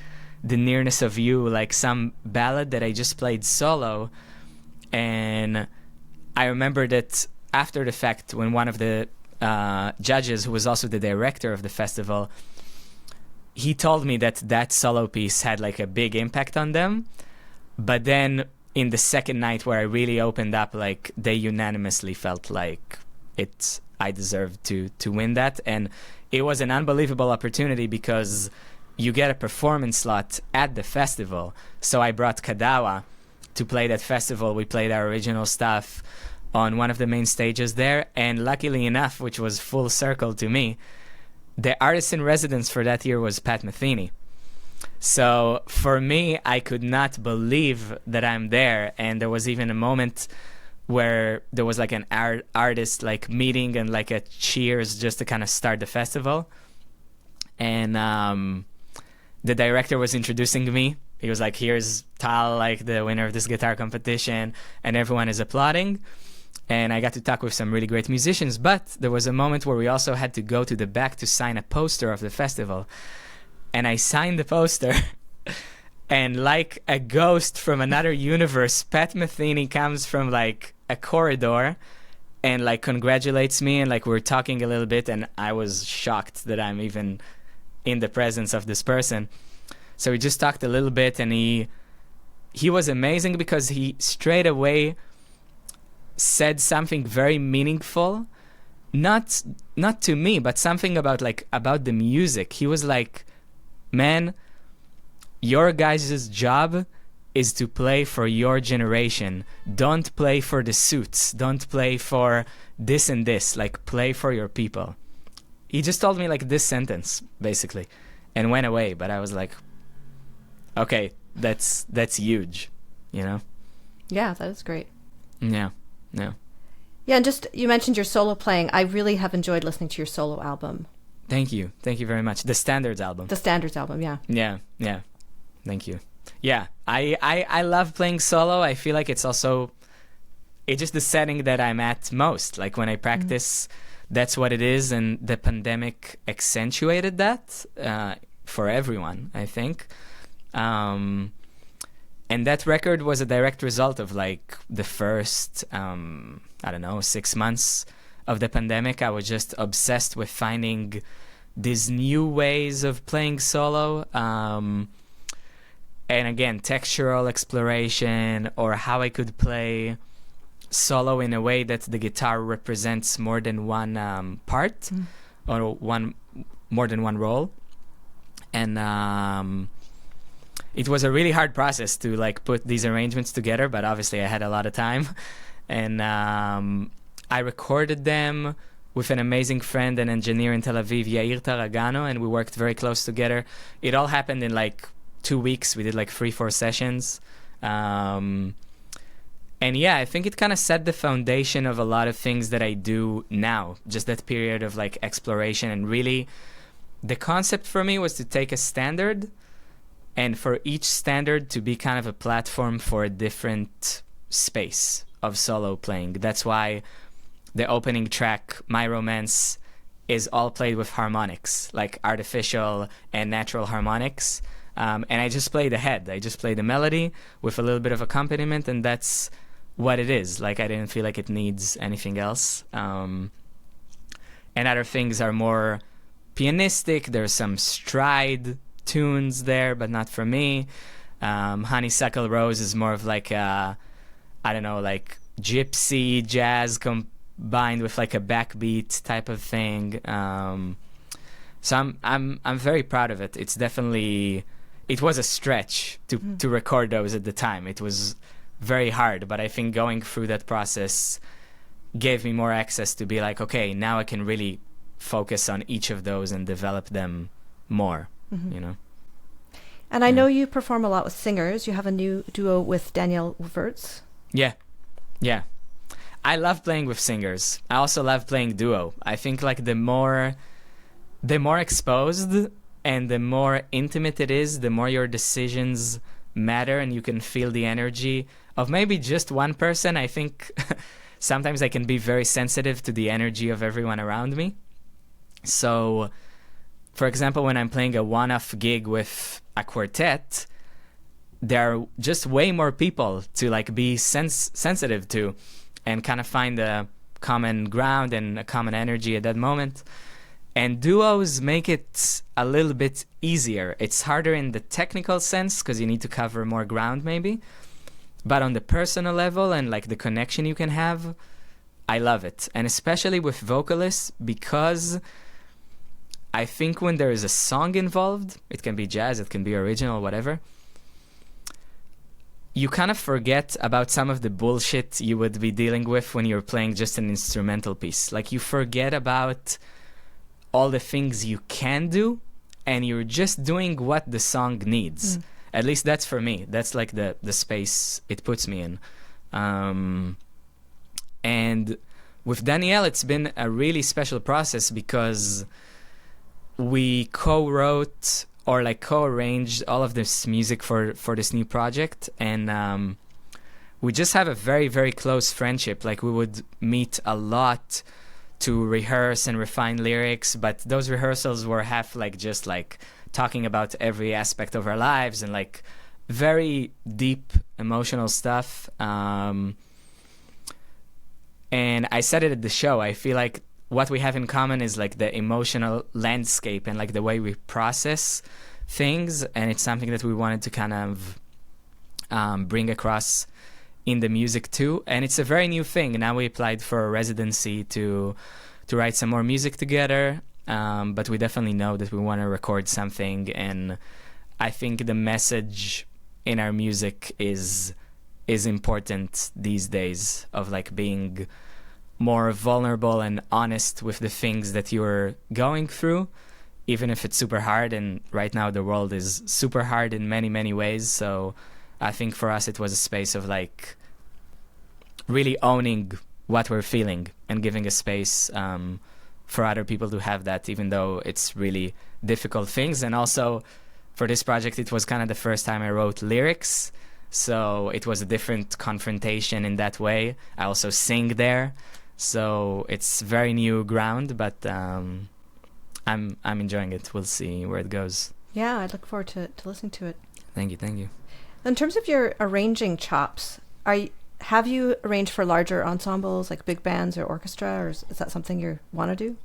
The Nearness of You, like some ballad that I just played solo. And I remember that after the fact, when one of the judges, who was also the director of the festival, he told me that solo piece had like a big impact on them. But then in the second night where I really opened up, like they unanimously felt like I deserved to win that. And it was an unbelievable opportunity because you get a performance slot at the festival. So I brought KADAWA to play that festival. We played our original stuff on one of the main stages there. And luckily enough, which was full circle to me, the artist in residence for that year was Pat Metheny. So for me, I could not believe that I'm there. And there was even a moment where there was like an artist like meeting and like a cheers just to kind of start the festival. And the director was introducing me. He was like, here's Tal, like the winner of this guitar competition, and everyone is applauding. And I got to talk with some really great musicians, but there was a moment where we also had to go to the back to sign a poster of the festival. And I signed the poster, and like a ghost from another universe, Pat Metheny comes from like a corridor and like congratulates me, and like we're talking a little bit, and I was shocked that I'm even in the presence of this person. So we just talked a little bit, and he was amazing because he straight away said something very meaningful, not to me, but something about the music. He was like, man, your guys' job is to play for your generation. Don't play for the suits. Don't play for this and this. Like, play for your people. He just told me like this sentence, basically, and went away. But I was like, okay, that's huge, you know? Yeah, that is great. Yeah. Yeah, and just, you mentioned your solo playing. I really have enjoyed listening to your solo album. Thank you very much. The Standards album. Yeah. Thank you. Yeah, I love playing solo. I feel like it's just the setting that I'm at most. Like when I practice, that's what it is, and the pandemic accentuated that for everyone, I think. And that record was a direct result of like the first, 6 months of the pandemic. I was just obsessed with finding these new ways of playing solo. And again, textural exploration, or how I could play solo in a way that the guitar represents more than one part, or more than one role. And it was a really hard process to like put these arrangements together, but obviously I had a lot of time. And I recorded them with an amazing friend and engineer in Tel Aviv, Yair Taragano, and we worked very close together. It all happened in like 2 weeks. We did like 3-4 sessions. And yeah, I think it kind of set the foundation of a lot of things that I do now. Just that period of like exploration, and really the concept for me was to take a standard, and for each standard to be kind of a platform for a different space of solo playing. That's why the opening track, My Romance, is all played with harmonics, like artificial and natural harmonics. And I just play the head. I just play the melody with a little bit of accompaniment, and that's what it is. Like, I didn't feel like it needs anything else. And other things are more pianistic. There's some stride tunes there, but not for me. Honeysuckle Rose is more of like a, like gypsy jazz combined with like a backbeat type of thing. So I'm very proud of it. It's definitely, it was a stretch to record those at the time. It was very hard, but I think going through that process gave me more access to be like, okay, now I can really focus on each of those and develop them more. You know. And I know you perform a lot with singers. You have a new duo with Danielle Wertz. Yeah. I love playing with singers. I also love playing duo. I think like the more exposed and the more intimate it is, the more your decisions matter, and you can feel the energy of maybe just one person. I think sometimes I can be very sensitive to the energy of everyone around me. So, for example, when I'm playing a one-off gig with a quartet, there are just way more people to like be sensitive to, and kind of find a common ground and a common energy at that moment. And duos make it a little bit easier. It's harder in the technical sense because you need to cover more ground maybe. But on the personal level and like the connection you can have, I love it. And especially with vocalists, because I think when there is a song involved, it can be jazz, it can be original, whatever, you kind of forget about some of the bullshit you would be dealing with when you're playing just an instrumental piece. Like you forget about all the things you can do, and you're just doing what the song needs. At least that's for me. That's like the space it puts me in. And with Danielle, it's been a really special process because we co-wrote or like co-arranged all of this music for this new project. And we just have a very, very close friendship. Like we would meet a lot to rehearse and refine lyrics, but those rehearsals were half like just like talking about every aspect of our lives and like very deep emotional stuff. And I said it at the show, I feel like what we have in common is like the emotional landscape and like the way we process things, and it's something that we wanted to kind of bring across in the music too. And it's a very new thing. Now we applied for a residency to write some more music together, but we definitely know that we want to record something, and I think the message in our music is important these days, of like being more vulnerable and honest with the things that you're going through, even if it's super hard. And right now the world is super hard in many, many ways. So I think for us it was a space of like really owning what we're feeling and giving a space for other people to have that, even though it's really difficult things. And also for this project, it was kind of the first time I wrote lyrics, so it was a different confrontation in that way. I also sing there, so it's very new ground, but I'm enjoying it. We'll see where it goes. Yeah, I look forward to listening to it. Thank you. In terms of your arranging chops, have you arranged for larger ensembles like big bands or orchestra, or is that something you want to do?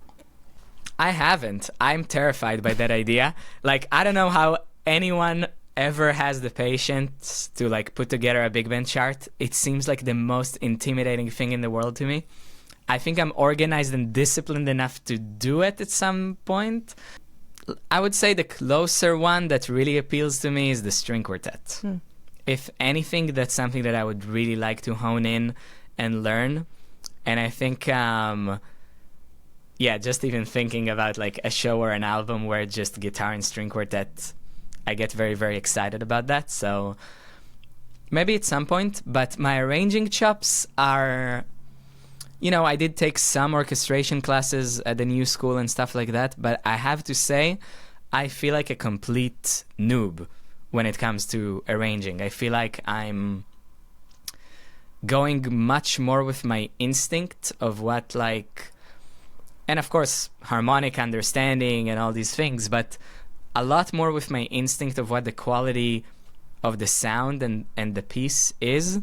I haven't. I'm terrified by that idea. Like, I don't know how anyone ever has the patience to like put together a big band chart. It seems like the most intimidating thing in the world to me. I think I'm organized and disciplined enough to do it at some point. I would say the closer one that really appeals to me is the string quartet. If anything, that's something that I would really like to hone in and learn. And I think, just even thinking about like a show or an album where it's just guitar and string quartet, I get very, very excited about that. So maybe at some point, but my arranging chops are, I did take some orchestration classes at the new school and stuff like that, but I have to say, I feel like a complete noob when it comes to arranging. I feel like I'm going much more with my instinct of what like, and of course harmonic understanding and all these things, but a lot more with my instinct of what the quality of the sound and the piece is,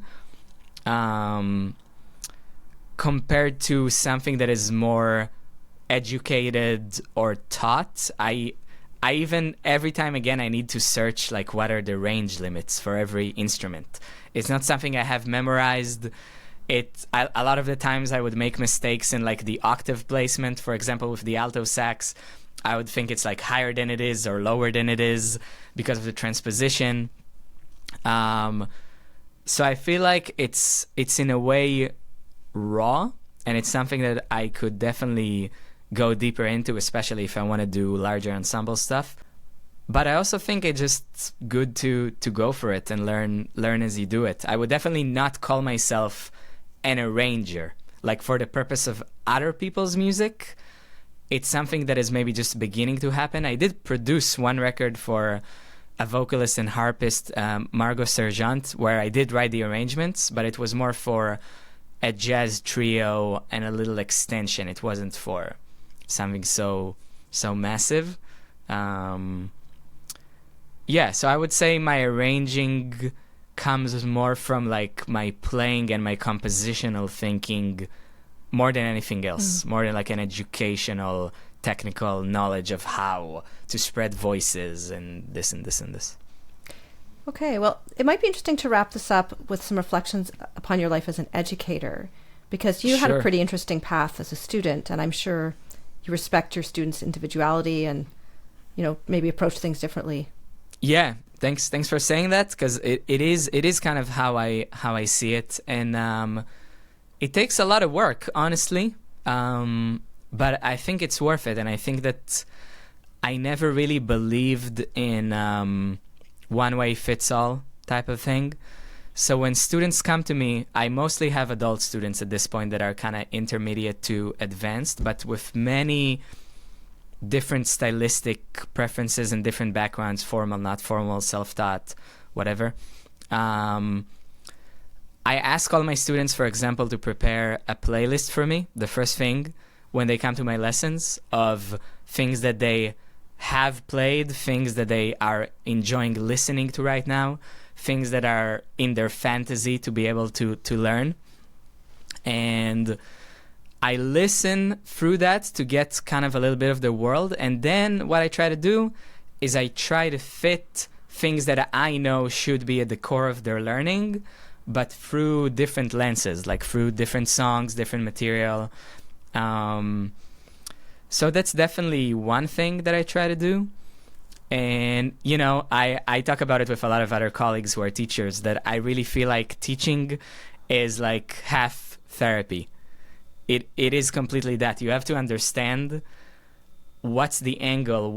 compared to something that is more educated or taught. I even, every time again, I need to search like what are the range limits for every instrument. It's not something I have memorized. A lot of the times I would make mistakes in like the octave placement. For example, with the alto sax, I would think it's like higher than it is or lower than it is because of the transposition. So I feel like it's in a way raw, and it's something that I could definitely go deeper into, especially if I want to do larger ensemble stuff. But I also think it's just good to go for it and learn as you do it. I would definitely not call myself an arranger. Like for the purpose of other people's music, it's something that is maybe just beginning to happen. I did produce one record for a vocalist and harpist, Margot Sergeant, where I did write the arrangements, but it was more for a jazz trio and a little extension. It wasn't for something so massive. So I would say my arranging comes more from like my playing and my compositional thinking more than anything else, more than like an educational, technical knowledge of how to spread voices and this and this and this. Okay, well, it might be interesting to wrap this up with some reflections upon your life as an educator, because you had a pretty interesting path as a student, and I'm sure you respect your students' individuality and, you know, maybe approach things differently. Yeah, thanks for saying that, because it is kind of how I see it, and it takes a lot of work, honestly, but I think it's worth it, and I think that I never really believed in one-way-fits-all type of thing. So when students come to me, I mostly have adult students at this point that are kind of intermediate to advanced, but with many different stylistic preferences and different backgrounds, formal, not formal, self-taught, whatever. I ask all my students, for example, to prepare a playlist for me, the first thing, when they come to my lessons, of things that they have played, things that they are enjoying listening to right now, things that are in their fantasy to be able to learn. And I listen through that to get kind of a little bit of the world, and then what I try to do is I try to fit things that I know should be at the core of their learning, but through different lenses, like through different songs, different material. So that's definitely one thing that I try to do. And, you know, I talk about it with a lot of other colleagues who are teachers, that I really feel like teaching is like half therapy. It is completely that. You have to understand what's the angle,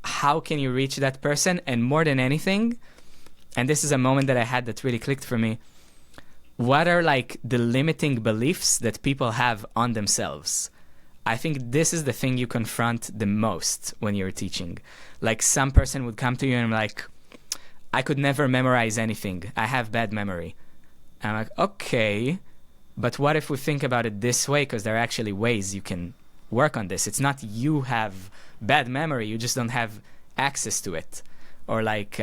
how can you reach that person, and more than anything, and this is a moment that I had that really clicked for me, what are like the limiting beliefs that people have on themselves? I think this is the thing you confront the most when you're teaching. Like some person would come to you and like, I could never memorize anything. I have bad memory. And I'm like, okay, but what if we think about it this way? Because there are actually ways you can work on this. It's not you have bad memory, you just don't have access to it. Or like,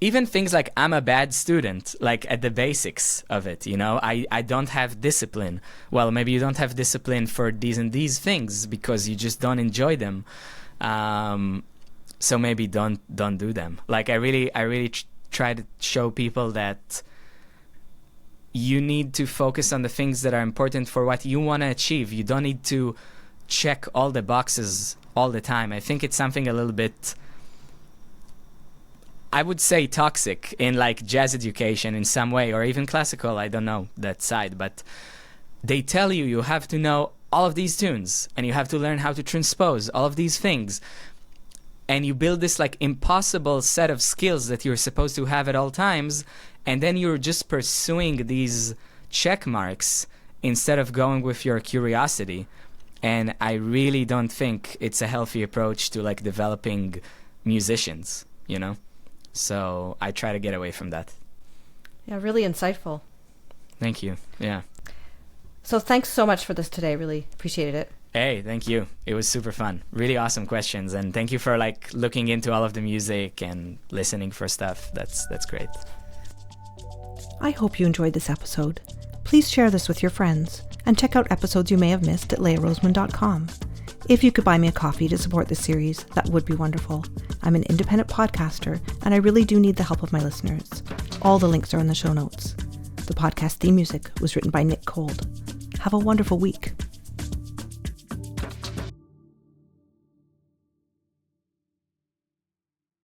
even things like I'm a bad student, like at the basics of it, you know, I don't have discipline. Well, maybe you don't have discipline for these and these things because you just don't enjoy them. So maybe don't do them. Like I really try to show people that you need to focus on the things that are important for what you want to achieve. You don't need to check all the boxes all the time. I think it's something a little bit, I would say, toxic in like jazz education in some way, or even classical. I don't know that side, but they tell you have to know all of these tunes and you have to learn how to transpose all of these things. And you build this like impossible set of skills that you're supposed to have at all times. And then you're just pursuing these check marks instead of going with your curiosity. And I really don't think it's a healthy approach to like developing musicians, you know? So I try to get away from that. Yeah, really insightful. Thank you. Yeah. So thanks so much for this today. Really appreciated it. Hey, thank you. It was super fun. Really awesome questions. And thank you for like looking into all of the music and listening for stuff. That's great. I hope you enjoyed this episode. Please share this with your friends and check out episodes you may have missed at leahroseman.com. If you could buy me a coffee to support this series, that would be wonderful. I'm an independent podcaster, and I really do need the help of my listeners. All the links are in the show notes. The podcast theme music was written by Nick Cold. Have a wonderful week.